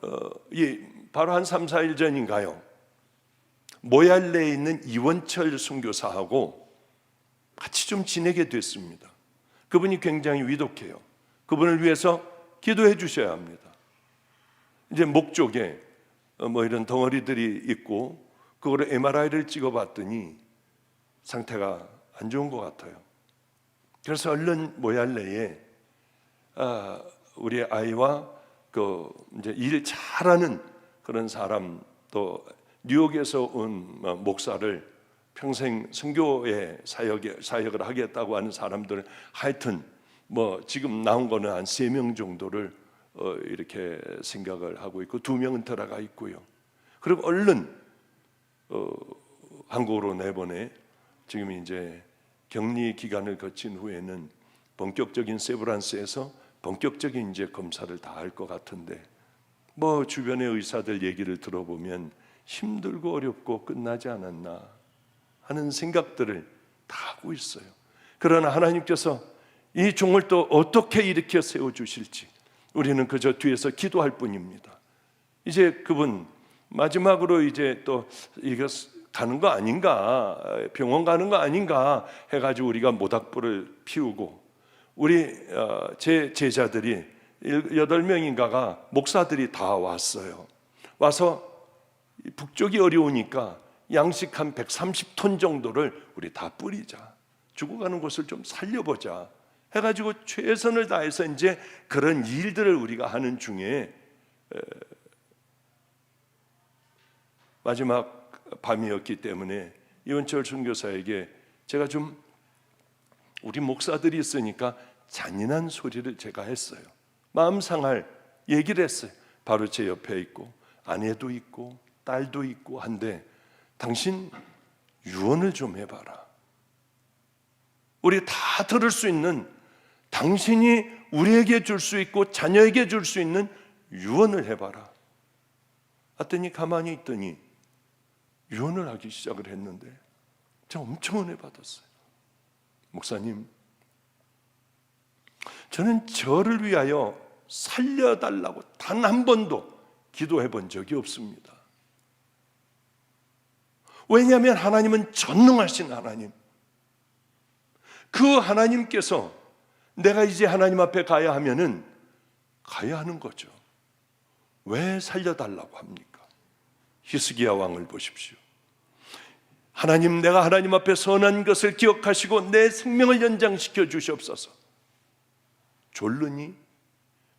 바로 한 3, 4일 전인가요, 모얄레에 있는 이원철 선교사하고 같이 좀 지내게 됐습니다. 그분이 굉장히 위독해요. 그분을 위해서 기도해 주셔야 합니다. 이제 목 쪽에 이런 덩어리들이 있고 그거를 MRI를 찍어봤더니 상태가 안 좋은 것 같아요. 그래서 얼른 모얄레에 우리 아이와 이제 일 잘하는 그런 사람 또 뉴욕에서 온 목사를 평생 선교의 사역을 하겠다고 하는 사람들, 하여튼 지금 나온 거는 한 3명 정도를 이렇게 생각을 하고 있고 2명은 들어가 있고요. 그리고 얼른 한국으로 내보내 지금 이제 격리 기간을 거친 후에는 본격적인 세브란스에서 본격적인 이제 검사를 다 할 것 같은데 주변의 의사들 얘기를 들어보면 힘들고 어렵고 끝나지 않았나 하는 생각들을 다 하고 있어요. 그러나 하나님께서 이 종을 또 어떻게 일으켜 세워주실지 우리는 그저 뒤에서 기도할 뿐입니다. 이제 그분 마지막으로 이제 또 이거 가는 거 아닌가, 병원 가는 거 아닌가 해가지고 우리가 모닥불을 피우고 우리 제 제자들이 8명인가가 목사들이 다 왔어요. 와서 북쪽이 어려우니까 양식 한 130톤 정도를 우리 다 뿌리자, 죽어가는 곳을 좀 살려보자 해가지고 최선을 다해서 이제 그런 일들을 우리가 하는 중에 마지막 밤이었기 때문에 이원철 선교사에게 제가 좀 우리 목사들이 있으니까 잔인한 소리를 제가 했어요. 마음 상할 얘기를 했어요. 바로 제 옆에 있고 아내도 있고 딸도 있고 한데 당신 유언을 좀 해봐라. 우리 다 들을 수 있는, 당신이 우리에게 줄 수 있고 자녀에게 줄 수 있는 유언을 해봐라. 하더니 가만히 있더니 유언을 하기 시작을 했는데 제가 엄청 은혜 받았어요. 목사님, 저는 저를 위하여 살려달라고 단 한 번도 기도해 본 적이 없습니다. 왜냐하면 하나님은 전능하신 하나님, 그 하나님께서 내가 이제 하나님 앞에 가야 하면은 가야 하는 거죠. 왜 살려달라고 합니까? 히스기야 왕을 보십시오. 하나님, 내가 하나님 앞에 선한 것을 기억하시고 내 생명을 연장시켜 주시옵소서. 졸르니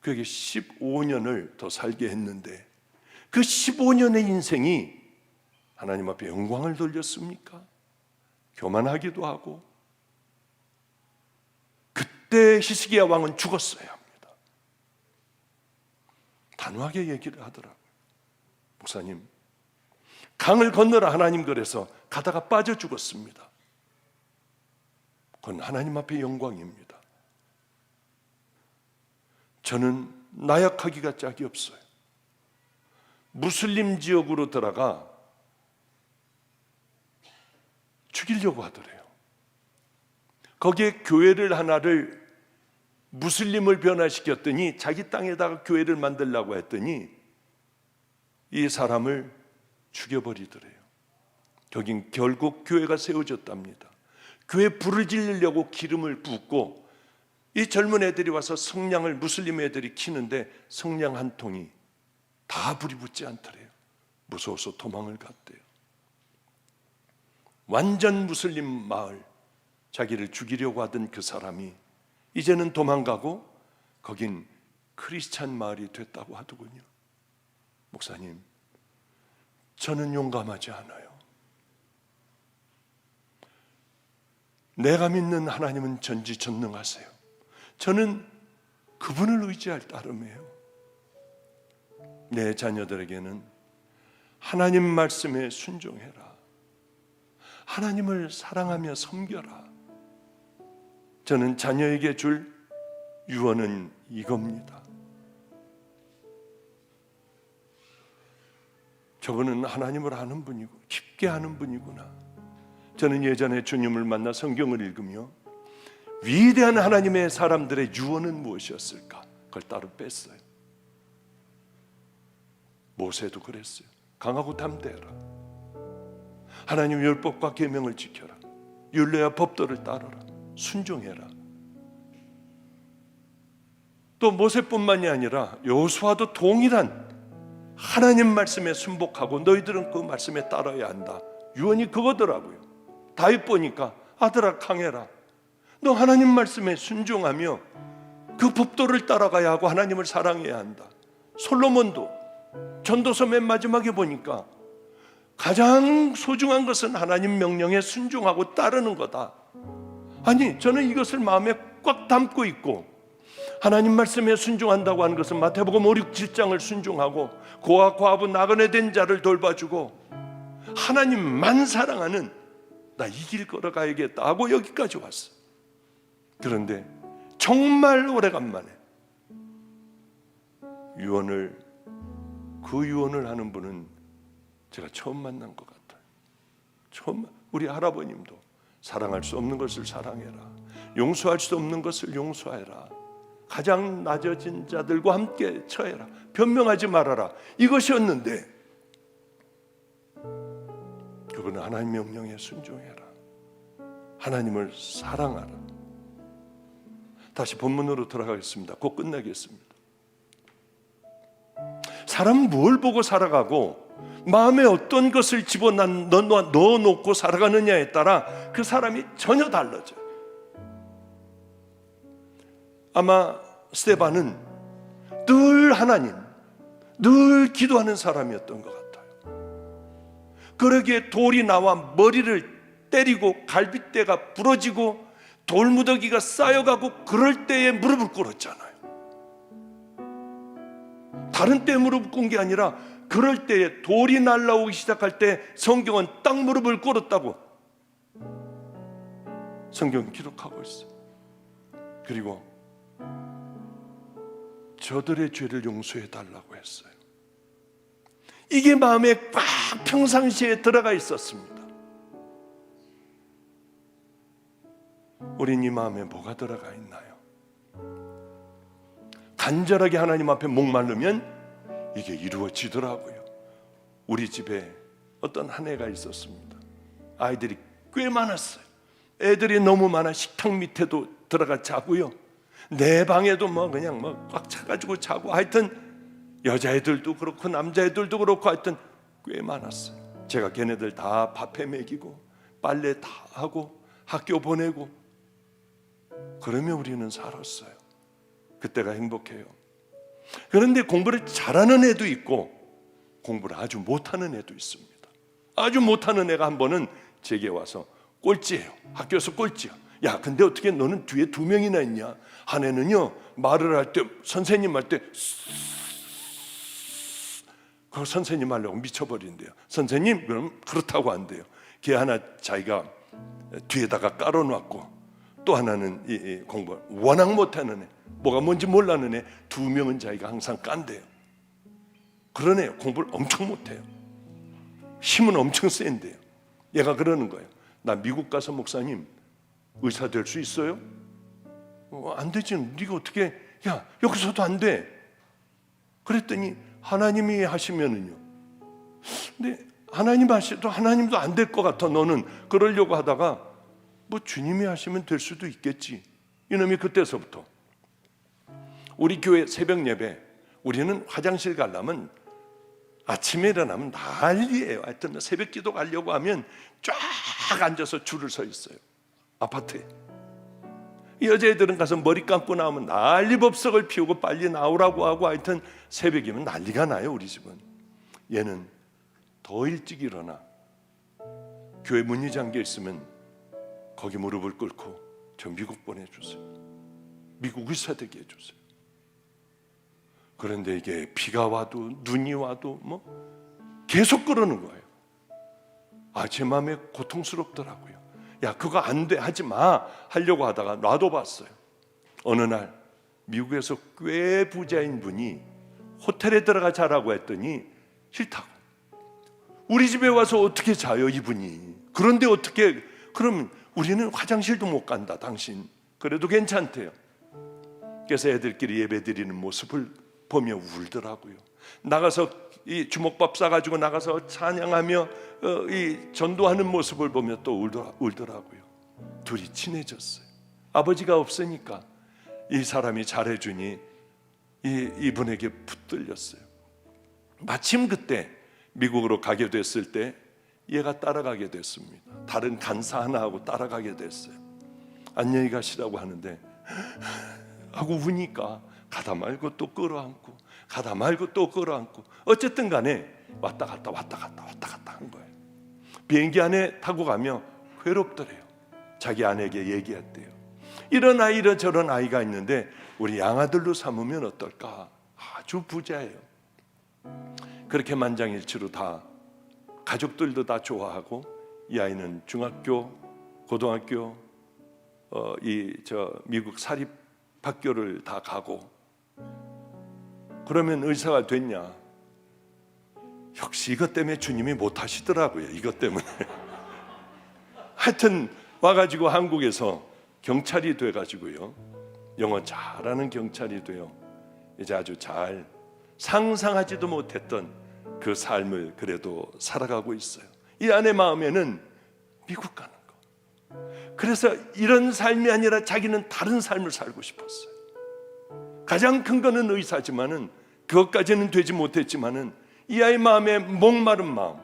그에게 15년을 더 살게 했는데 그 15년의 인생이 하나님 앞에 영광을 돌렸습니까? 교만하기도 하고. 그때 히스기야 왕은 죽었어야 합니다. 단호하게 얘기를 하더라고요. 목사님, 강을 건너라 하나님 그래서 가다가 빠져 죽었습니다. 그건 하나님 앞에 영광입니다. 저는 나약하기가 짝이 없어요. 무슬림 지역으로 들어가 죽이려고 하더래요. 거기에 교회를 하나를 무슬림을 변화시켰더니 자기 땅에다가 교회를 만들려고 했더니 이 사람을 죽여버리더래요. 거긴 결국 교회가 세워졌답니다. 교회 불을 지르려고 기름을 붓고 이 젊은 애들이 와서 성냥을 무슬림 애들이 키는데 성냥 한 통이 다 불이 붙지 않더래요. 무서워서 도망을 갔대요. 완전 무슬림 마을, 자기를 죽이려고 하던 그 사람이 이제는 도망가고 거긴 크리스찬 마을이 됐다고 하더군요. 목사님, 저는 용감하지 않아요. 내가 믿는 하나님은 전지전능하세요. 저는 그분을 의지할 따름이에요. 내 자녀들에게는 하나님 말씀에 순종해라. 하나님을 사랑하며 섬겨라. 저는 자녀에게 줄 유언은 이겁니다. 저분은 하나님을 아는 분이고 깊게 아는 분이구나. 저는 예전에 주님을 만나 성경을 읽으며 위대한 하나님의 사람들의 유언은 무엇이었을까? 그걸 따로 뺐어요. 모세도 그랬어요. 강하고 담대해라. 하나님 율법과 계명을 지켜라. 율례와 법도를 따르라. 순종해라. 또 모세뿐만이 아니라 여호수아도 동일한 하나님 말씀에 순복하고 너희들은 그 말씀에 따라야 한다. 유언이 그거더라고요. 다윗 보니까 아들아 강해라. 너 하나님 말씀에 순종하며 그 법도를 따라가야 하고 하나님을 사랑해야 한다. 솔로몬도 전도서 맨 마지막에 보니까 가장 소중한 것은 하나님 명령에 순종하고 따르는 거다. 아니, 저는 이것을 마음에 꽉 담고 있고, 하나님 말씀에 순종한다고 하는 것은 마태복음 5, 6, 7장을 순종하고 고아, 과부, 나그네 된 자를 돌봐주고 하나님만 사랑하는 나 이 길 걸어가야겠다 하고 여기까지 왔어. 그런데 정말 오래간만에 그 유언을 하는 분은 제가 처음 만난 것 같아요. 우리 할아버님도 사랑할 수 없는 것을 사랑해라, 용서할 수 없는 것을 용서해라, 가장 낮아진 자들과 함께 처해라, 변명하지 말아라, 이것이었는데 그분은 하나님 명령에 순종해라, 하나님을 사랑하라. 다시 본문으로 돌아가겠습니다. 곧 끝내겠습니다. 사람은 뭘 보고 살아가고 마음에 어떤 것을 넣어놓고 살아가느냐에 따라 그 사람이 전혀 달라져요. 아마 스데반은 늘 하나님, 늘 기도하는 사람이었던 것 같아요. 그러기에 돌이 나와 머리를 때리고 갈빗대가 부러지고 돌무더기가 쌓여가고 그럴 때에 무릎을 꿇었잖아요. 다른 때 무릎 꿇은 게 아니라 그럴 때에 돌이 날아오기 시작할 때 성경은 딱 무릎을 꿇었다고 성경은 기록하고 있어요. 그리고 저들의 죄를 용서해 달라고 했어요. 이게 마음에 꽉 평상시에 들어가 있었습니다. 우린 이 마음에 뭐가 들어가 있나요? 간절하게 하나님 앞에 목마르면 이게 이루어지더라고요. 우리 집에 어떤 한 해가 있었습니다. 아이들이 꽤 많았어요. 애들이 너무 많아 식탁 밑에도 들어가 자고요, 내 방에도 그냥 꽉 차가지고 자고, 하여튼 여자애들도 그렇고 남자애들도 그렇고 하여튼 꽤 많았어요. 제가 걔네들 다 밥해 먹이고 빨래 다 하고 학교 보내고 그러면 우리는 살았어요. 그때가 행복해요. 그런데 공부를 잘하는 애도 있고 공부를 아주 못하는 애도 있습니다. 아주 못하는 애가 한 번은 제게 와서 꼴찌예요. 학교에서 꼴찌야. 야, 근데 어떻게 너는 뒤에 2명이나 있냐? 한 애는요, 말을 할 때 선생님 할 때 그 선생님 하려고 미쳐버린대요. 선생님, 그럼 그렇다고 안 돼요. 걔 하나 자기가 뒤에다가 깔아놨고, 또 하나는 이 공부 워낙 못하는 애, 뭐가 뭔지 몰라는 애 2명은 자기가 항상 깐대요. 그런 애 공부를 엄청 못해요. 힘은 엄청 센데요. 얘가 그러는 거예요. 나 미국 가서 목사님 의사 될 수 있어요? 안 되지. 네가 어떻게, 야, 여기서도 안 돼. 그랬더니 하나님이 하시면은요. 근데 하나님 하셔도 하나님도 안 될 것 같아. 너는 그러려고 하다가 뭐 주님이 하시면 될 수도 있겠지. 이놈이 그때서부터 우리 교회 새벽 예배, 우리는 화장실 가려면 아침에 일어나면 난리예요. 하여튼 새벽 기도 가려고 하면 쫙 앉아서 줄을 서 있어요. 아파트에. 여자애들은 가서 머리 감고 나오면 난리법석을 피우고 빨리 나오라고 하고, 하여튼 새벽이면 난리가 나요. 우리 집은. 얘는 더 일찍 일어나 교회 문이 잠겨 있으면 거기 무릎을 꿇고 저 미국 보내주세요. 미국 의사 되게 해주세요. 그런데 이게 비가 와도 눈이 와도 계속 그러는 거예요. 제 마음에 고통스럽더라고요. 야, 그거 안 돼, 하지 마 하려고 하다가 놔둬봤어요. 어느 날 미국에서 꽤 부자인 분이 호텔에 들어가 자라고 했더니 싫다고. 우리 집에 와서 어떻게 자요, 이분이. 그런데 어떻게, 그러면 우리는 화장실도 못 간다, 당신. 그래도 괜찮대요. 그래서 애들끼리 예배 드리는 모습을 보며 울더라고요. 나가서 이 주먹밥 싸가지고 나가서 찬양하며 이 전도하는 모습을 보며 또 울더라고요. 둘이 친해졌어요. 아버지가 없으니까 이 사람이 잘해주니 이분에게 붙들렸어요. 마침 그때 미국으로 가게 됐을 때 얘가 따라가게 됐습니다. 다른 간사 하나하고 따라가게 됐어요. 안녕히 가시라고 하는데 하고 우니까 가다 말고 또 끌어안고, 가다 말고 또 끌어안고, 어쨌든 간에 왔다 갔다 한 거예요. 비행기 안에 타고 가며 괴롭더래요. 자기 아내에게 얘기했대요. 이런 아이 저런 아이가 있는데 우리 양아들로 삼으면 어떨까? 아주 부자예요. 그렇게 만장일치로 다 가족들도 다 좋아하고 이 아이는 중학교, 고등학교, 미국 사립학교를 다 가고 그러면 의사가 됐냐? 역시 이것 때문에 주님이 못하시더라고요. 이것 때문에. 하여튼 와가지고 한국에서 경찰이 돼가지고요. 영어 잘하는 경찰이 돼요. 이제 아주 잘 상상하지도 못했던 그 삶을 그래도 살아가고 있어요. 이 아내 마음에는 미국 가는 거. 그래서 이런 삶이 아니라 자기는 다른 삶을 살고 싶었어요. 가장 큰 거는 의사지만은 그것까지는 되지 못했지만은 이 아이 마음에 목마른 마음,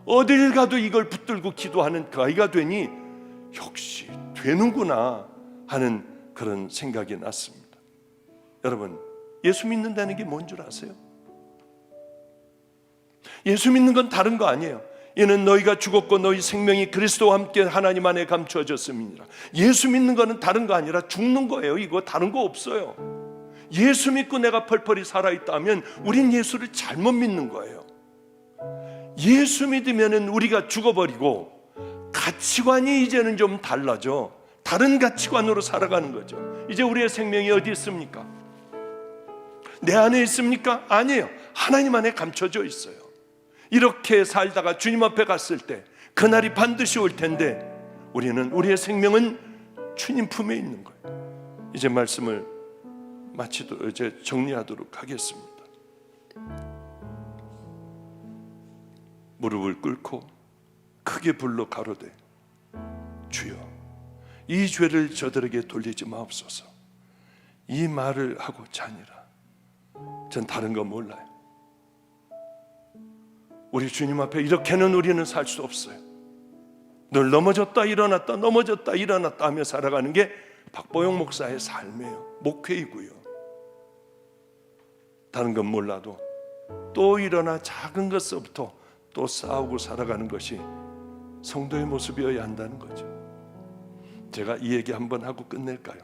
어딜 가도 이걸 붙들고 기도하는 그 아이가 되니 역시 되는구나 하는 그런 생각이 났습니다. 여러분, 예수 믿는다는 게 뭔 줄 아세요? 예수 믿는 건 다른 거 아니에요. 이는 너희가 죽었고 너희 생명이 그리스도와 함께 하나님 안에 감추어졌음이니라. 예수 믿는 거는 다른 거 아니라 죽는 거예요. 이거 다른 거 없어요. 예수 믿고 내가 펄펄이 살아있다면 우린 예수를 잘못 믿는 거예요. 예수 믿으면 우리가 죽어버리고 가치관이 이제는 좀 달라져. 다른 가치관으로 살아가는 거죠. 이제 우리의 생명이 어디 있습니까? 내 안에 있습니까? 아니에요. 하나님 안에 감춰져 있어요. 이렇게 살다가 주님 앞에 갔을 때 그날이 반드시 올 텐데 우리는 우리의 생명은 주님 품에 있는 거예요. 이제 말씀을 이제 정리하도록 하겠습니다. 무릎을 꿇고 크게 불러 가로되 주여 이 죄를 저들에게 돌리지 마옵소서. 이 말을 하고 자니라. 전 다른 거 몰라요. 우리 주님 앞에 이렇게는 우리는 살 수 없어요. 늘 넘어졌다 일어났다 넘어졌다 일어났다 하며 살아가는 게 박보영 목사의 삶이에요. 목회이고요. 다른 건 몰라도 또 일어나 작은 것서부터 또 싸우고 살아가는 것이 성도의 모습이어야 한다는 거죠. 제가 이 얘기 한번 하고 끝낼까요?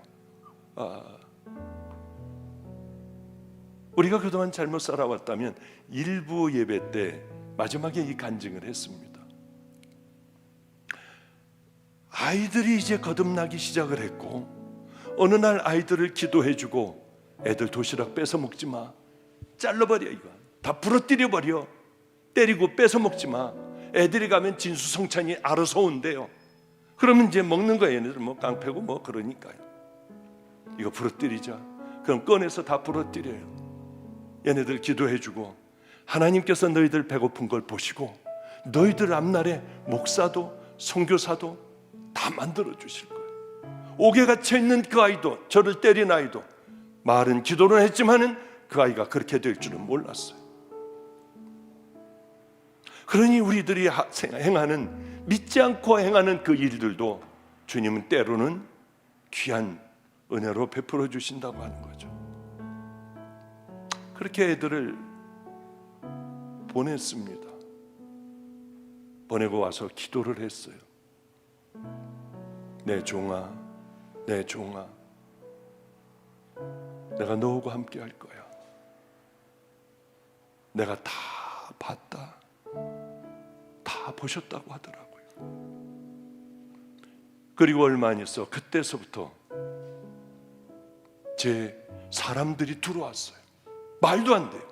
우리가 그동안 잘못 살아왔다면 일부 예배 때 마지막에 이 간증을 했습니다. 아이들이 이제 거듭나기 시작을 했고 어느 날 아이들을 기도해주고 애들 도시락 뺏어 먹지 마, 잘라버려, 이거 다 부러뜨려 버려, 때리고 뺏어 먹지 마, 애들이 가면 진수성찬이 알아서 온대요. 그러면 이제 먹는 거예요. 얘네들 뭐 깡패고 뭐 그러니까요. 이거 부러뜨리자. 그럼 꺼내서 다 부러뜨려요. 얘네들 기도해주고 하나님께서 너희들 배고픈 걸 보시고 너희들 앞날에 목사도 선교사도 다 만들어 주실 거예요. 옥에 갇혀 있는 그 아이도, 저를 때린 아이도 말은 기도를 했지만은 그 아이가 그렇게 될 줄은 몰랐어요. 그러니 우리들이 행하는, 믿지 않고 행하는 그 일들도 주님은 때로는 귀한 은혜로 베풀어 주신다고 하는 거죠. 그렇게 애들을 보냈습니다. 보내고 와서 기도를 했어요. 내 종아, 내 종아, 내가 너하고 함께 할 거야. 내가 다 봤다. 다 보셨다고 하더라고요. 그리고 얼마 안 있어 그때서부터 제 사람들이 들어왔어요. 말도 안 돼요.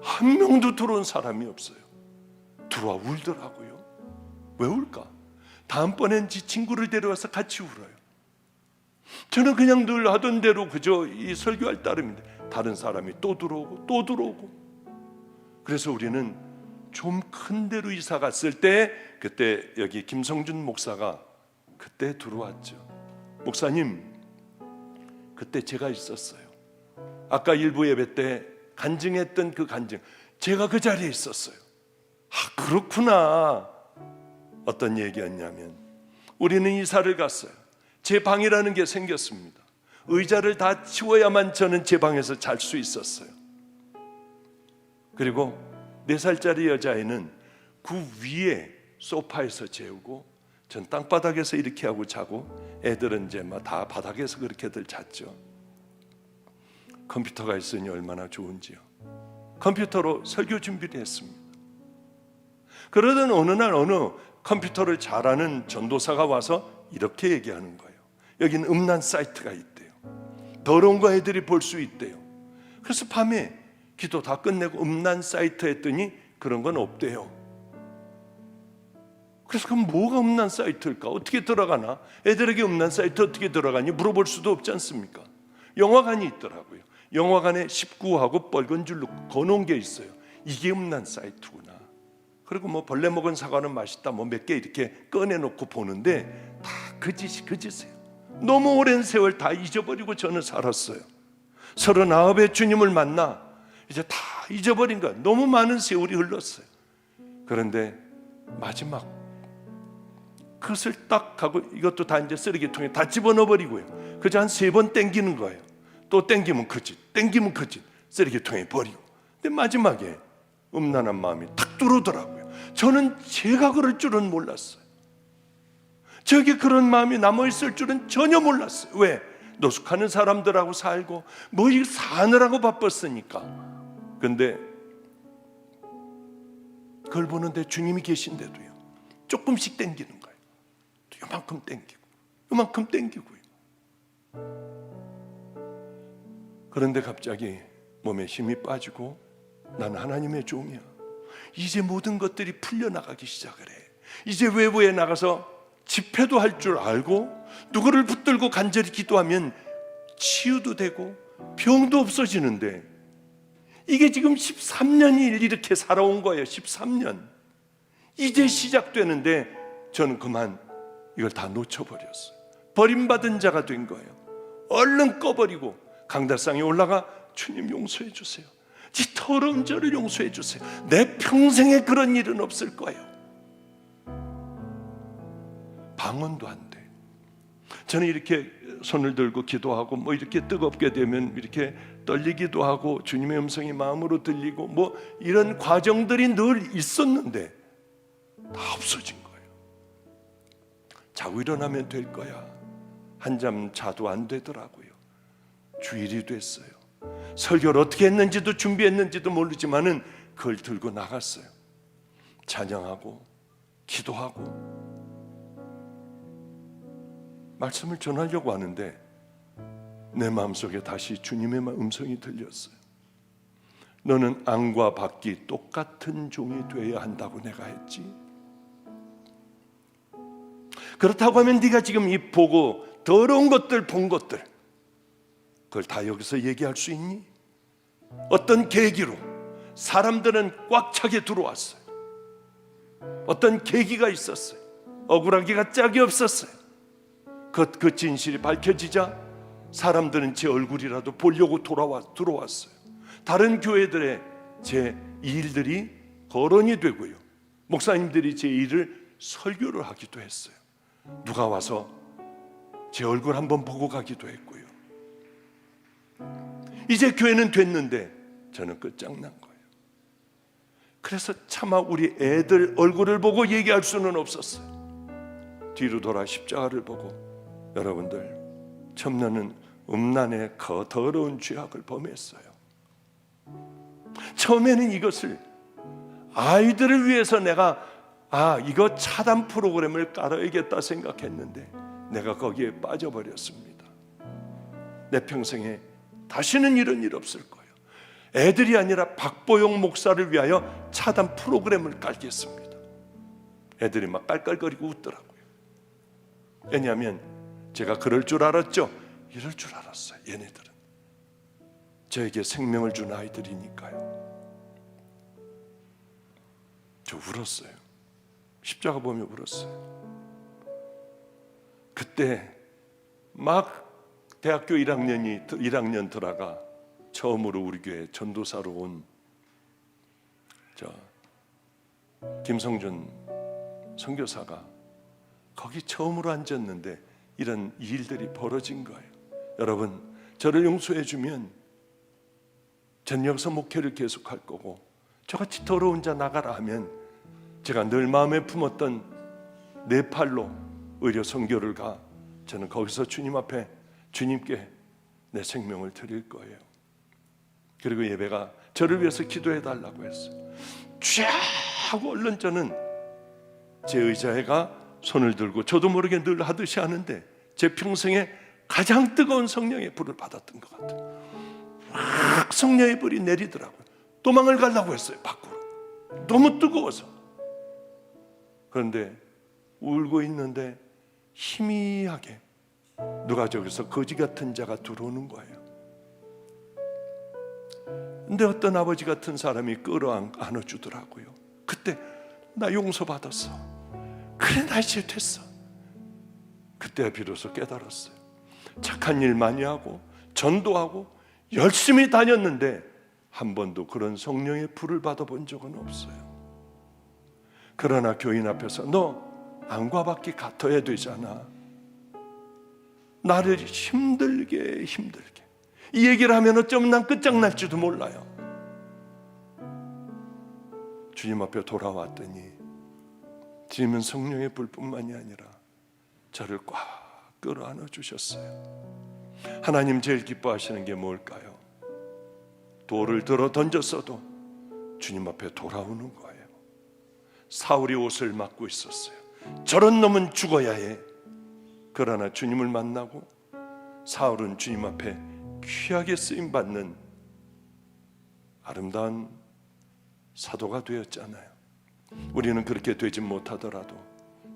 한 명도 들어온 사람이 없어요. 들어와 울더라고요. 왜 울까? 다음번엔 지 친구를 데려와서 같이 울어요. 저는 그냥 늘 하던 대로 그저 이 설교할 따름인데 다른 사람이 또 들어오고 또 들어오고. 그래서 우리는 좀 큰 데로 이사 갔을 때 그때 여기 김성준 목사가 그때 들어왔죠. 목사님, 그때 제가 있었어요. 아까 일부 예배 때 간증했던 그 간증, 제가 그 자리에 있었어요. 아, 그렇구나. 어떤 얘기였냐면 우리는 이사를 갔어요. 제 방이라는 게 생겼습니다. 의자를 다 치워야만 저는 제 방에서 잘 수 있었어요. 그리고 4살짜리 여자애는 그 위에 소파에서 재우고 전 땅바닥에서 이렇게 하고 자고 애들은 이제 다 바닥에서 그렇게들 잤죠. 컴퓨터가 있으니 얼마나 좋은지요. 컴퓨터로 설교 준비를 했습니다. 그러던 어느 날 어느 컴퓨터를 잘하는 전도사가 와서 이렇게 얘기하는 거예요. 여기는 음란 사이트가 있대요. 더러운 거 애들이 볼 수 있대요. 그래서 밤에 기도 다 끝내고 음란 사이트 했더니 그런 건 없대요. 그래서 그럼 뭐가 음란 사이트일까? 어떻게 들어가나? 애들에게 음란 사이트 어떻게 들어가니? 물어볼 수도 없지 않습니까? 영화관이 있더라고요. 영화관에 19하고 빨간 줄로 거놓은 게 있어요. 이게 음란 사이트구나. 그리고 뭐 벌레 먹은 사과는 맛있다 뭐 몇 개 이렇게 꺼내놓고 보는데 다 그 짓이에요. 너무 오랜 세월 다 잊어버리고 저는 살았어요. 39에 주님을 만나 이제 다 잊어버린 거야. 너무 많은 세월이 흘렀어요. 그런데 마지막 그것을 딱 하고 이것도 다 이제 쓰레기통에 다 집어넣어버리고요. 그저 한 3번 땡기는 거예요. 또 땡기면 그 짓, 땡기면 그 짓, 쓰레기통에 버리고. 근데 마지막에 음란한 마음이 탁 들어오더라고요. 저는 제가 그럴 줄은 몰랐어요. 저게 그런 마음이 남아있을 줄은 전혀 몰랐어요. 왜? 노숙하는 사람들하고 살고 뭐 이거 사느라고 바빴으니까. 근데 그걸 보는데 주님이 계신데도요 조금씩 땡기는 거예요. 요만큼 땡기고 요만큼 땡기고요. 그런데 갑자기 몸에 힘이 빠지고 난 하나님의 종이야. 이제 모든 것들이 풀려나가기 시작을 해. 이제 외부에 나가서 집회도 할 줄 알고 누구를 붙들고 간절히 기도하면 치유도 되고 병도 없어지는데 이게 지금 13년이 이렇게 살아온 거예요. 13년 이제 시작되는데 저는 그만 이걸 다 놓쳐버렸어요. 버림받은 자가 된 거예요. 얼른 꺼버리고 강달상에 올라가 주님 용서해 주세요. 이 더러운 저를 용서해 주세요. 내 평생에 그런 일은 없을 거예요. 방언도 안 돼. 저는 이렇게 손을 들고 기도하고 뭐 이렇게 뜨겁게 되면 이렇게 떨리기도 하고 주님의 음성이 마음으로 들리고 뭐 이런 과정들이 늘 있었는데 다 없어진 거예요. 자고 일어나면 될 거야. 한잠 자도 안 되더라고요. 주일이 됐어요. 설교를 어떻게 했는지도 준비했는지도 모르지만은 그걸 들고 나갔어요. 찬양하고 기도하고 말씀을 전하려고 하는데 내 마음속에 다시 주님의 음성이 들렸어요. 너는 안과 밖이 똑같은 종이 되어야 한다고 내가 했지. 그렇다고 하면 네가 지금 이 보고 더러운 것들 본 것들 그걸 다 여기서 얘기할 수 있니? 어떤 계기로 사람들은 꽉 차게 들어왔어요. 어떤 계기가 있었어요. 억울하기가 짝이 없었어요. 그 진실이 밝혀지자 사람들은 제 얼굴이라도 보려고 들어왔어요. 다른 교회들의 제 일들이 거론이 되고요. 목사님들이 제 일을 설교를 하기도 했어요. 누가 와서 제 얼굴 한번 보고 가기도 했고요. 이제 교회는 됐는데 저는 끝장난 거예요. 그래서 차마 우리 애들 얼굴을 보고 얘기할 수는 없었어요. 뒤로 돌아 십자가를 보고 여러분들 첨나는 음란의 그 더러운 죄악을 범했어요. 처음에는 이것을 아이들을 위해서 내가 이거 차단 프로그램을 깔아야겠다 생각했는데 내가 거기에 빠져버렸습니다. 내 평생에 다시는 이런 일 없을 거예요. 애들이 아니라 박보영 목사를 위하여 차단 프로그램을 깔겠습니다. 애들이 막 깔깔거리고 웃더라고요. 왜냐하면 제가 그럴 줄 알았죠. 이럴 줄 알았어요. 얘네들은 저에게 생명을 준 아이들이니까요. 저 울었어요. 십자가 보며 울었어요. 그때 막 대학교 1학년 들어가 처음으로 우리 교회 전도사로 온 김성준 선교사가 거기 처음으로 앉았는데 이런 일들이 벌어진 거예요. 여러분, 저를 용서해 주면 전 여기서 목회를 계속할 거고 저같이 더러운 자 나가라 하면 제가 늘 마음에 품었던 내 팔로 의료 선교를 가 저는 거기서 주님 앞에 주님께 내 생명을 드릴 거예요. 그리고 예배가 저를 위해서 기도해 달라고 했어요. 쥐야 하고 얼른 저는 제 의자에 가 손을 들고 저도 모르게 늘 하듯이 하는데 제 평생에 가장 뜨거운 성령의 불을 받았던 것 같아요. 막 성령의 불이 내리더라고요. 도망을 가려고 했어요. 밖으로. 너무 뜨거워서. 그런데 울고 있는데 희미하게 누가 저기서 거지 같은 자가 들어오는 거예요. 근데 어떤 아버지 같은 사람이 끌어안아주더라고요. 그때 나 용서받았어. 그래, 나 이제 됐어. 그때 비로소 깨달았어요. 착한 일 많이 하고 전도하고 열심히 다녔는데 한 번도 그런 성령의 불을 받아본 적은 없어요. 그러나 교인 앞에서 너 안과 밖이 같아야 되잖아. 나를 힘들게 이 얘기를 하면 어쩌면 난 끝장날지도 몰라요. 주님 앞에 돌아왔더니 주님은 성령의 불뿐만이 아니라 저를 꽉 끌어안아 주셨어요. 하나님 제일 기뻐하시는 게 뭘까요? 돌을 들어 던졌어도 주님 앞에 돌아오는 거예요. 사울이 옷을 맞고 있었어요. 저런 놈은 죽어야 해. 그러나 주님을 만나고 사울은 주님 앞에 귀하게 쓰임받는 아름다운 사도가 되었잖아요. 우리는 그렇게 되지 못하더라도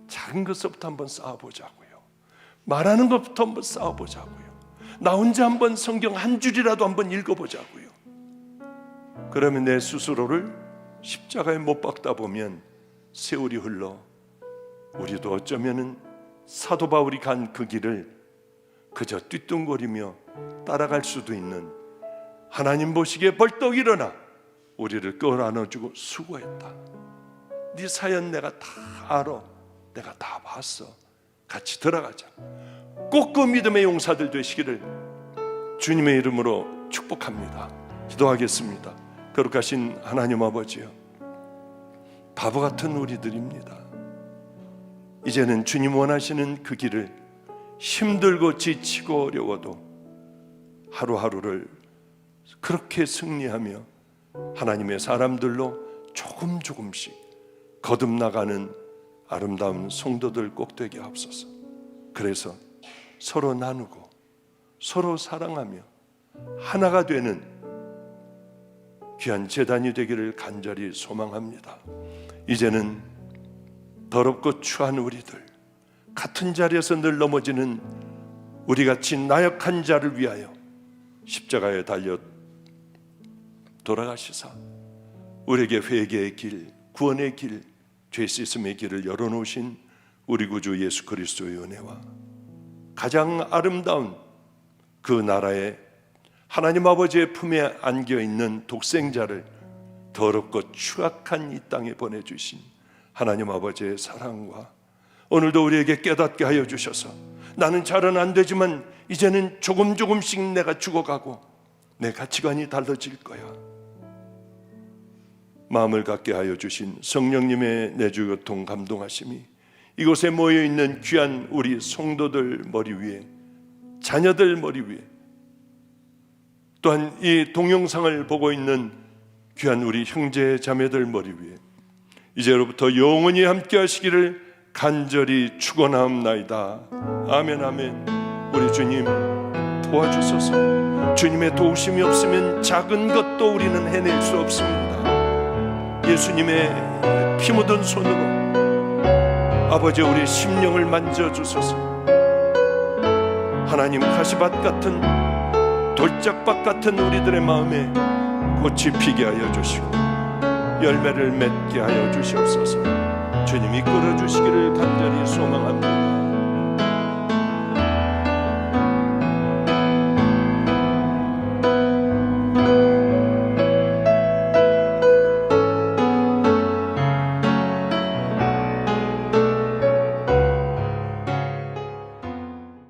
작은 것부터 한번 쌓아보자고요. 말하는 것부터 한번 쌓아보자고요. 나 혼자 한번 성경 한 줄이라도 한번 읽어보자고요. 그러면 내 스스로를 십자가에 못 박다 보면 세월이 흘러 우리도 어쩌면은 사도 바울이 간 그 길을 그저 띠뚱거리며 따라갈 수도 있는, 하나님 보시기에 벌떡 일어나 우리를 끌어안아주고 수고했다. 네 사연 내가 다 알아. 내가 다 봤어. 같이 들어가자. 꼭 그 믿음의 용사들 되시기를 주님의 이름으로 축복합니다. 기도하겠습니다. 거룩하신 하나님 아버지요, 바보 같은 우리들입니다. 이제는 주님 원하시는 그 길을 힘들고 지치고 어려워도 하루하루를 그렇게 승리하며 하나님의 사람들로 조금씩 거듭나가는 아름다운 성도들 꼭 되게 하옵소서. 그래서 서로 나누고 서로 사랑하며 하나가 되는 귀한 제단이 되기를 간절히 소망합니다. 이제는 더럽고 추한 우리들, 같은 자리에서 늘 넘어지는 우리같이 나약한 자를 위하여 십자가에 달려 돌아가시사 우리에게 회개의 길, 구원의 길, 죄 씻음의 길을 열어놓으신 우리 구주 예수 그리스도의 은혜와 가장 아름다운 그 나라의 하나님 아버지의 품에 안겨있는 독생자를 더럽고 추악한 이 땅에 보내주신 하나님 아버지의 사랑과 오늘도 우리에게 깨닫게 하여 주셔서 나는 잘은 안 되지만 이제는 조금씩 내가 죽어가고 내 가치관이 달라질 거야. 마음을 갖게 하여 주신 성령님의 내주교통 감동하심이 이곳에 모여있는 귀한 우리 성도들 머리 위에, 자녀들 머리 위에, 또한 이 동영상을 보고 있는 귀한 우리 형제 자매들 머리 위에 이제로부터 영원히 함께 하시기를 간절히 축원하옵나이다. 아멘, 아멘. 우리 주님 도와주소서. 주님의 도우심이 없으면 작은 것도 우리는 해낼 수 없습니다. 예수님의 피 묻은 손으로 아버지 우리 심령을 만져주소서. 하나님 가시밭 같은, 돌짝밭 같은 우리들의 마음에 꽃이 피게 하여 주시고 열매를 맺게 하여 주시옵소서. 주님이 끌어주시기를 간절히 소망합니다.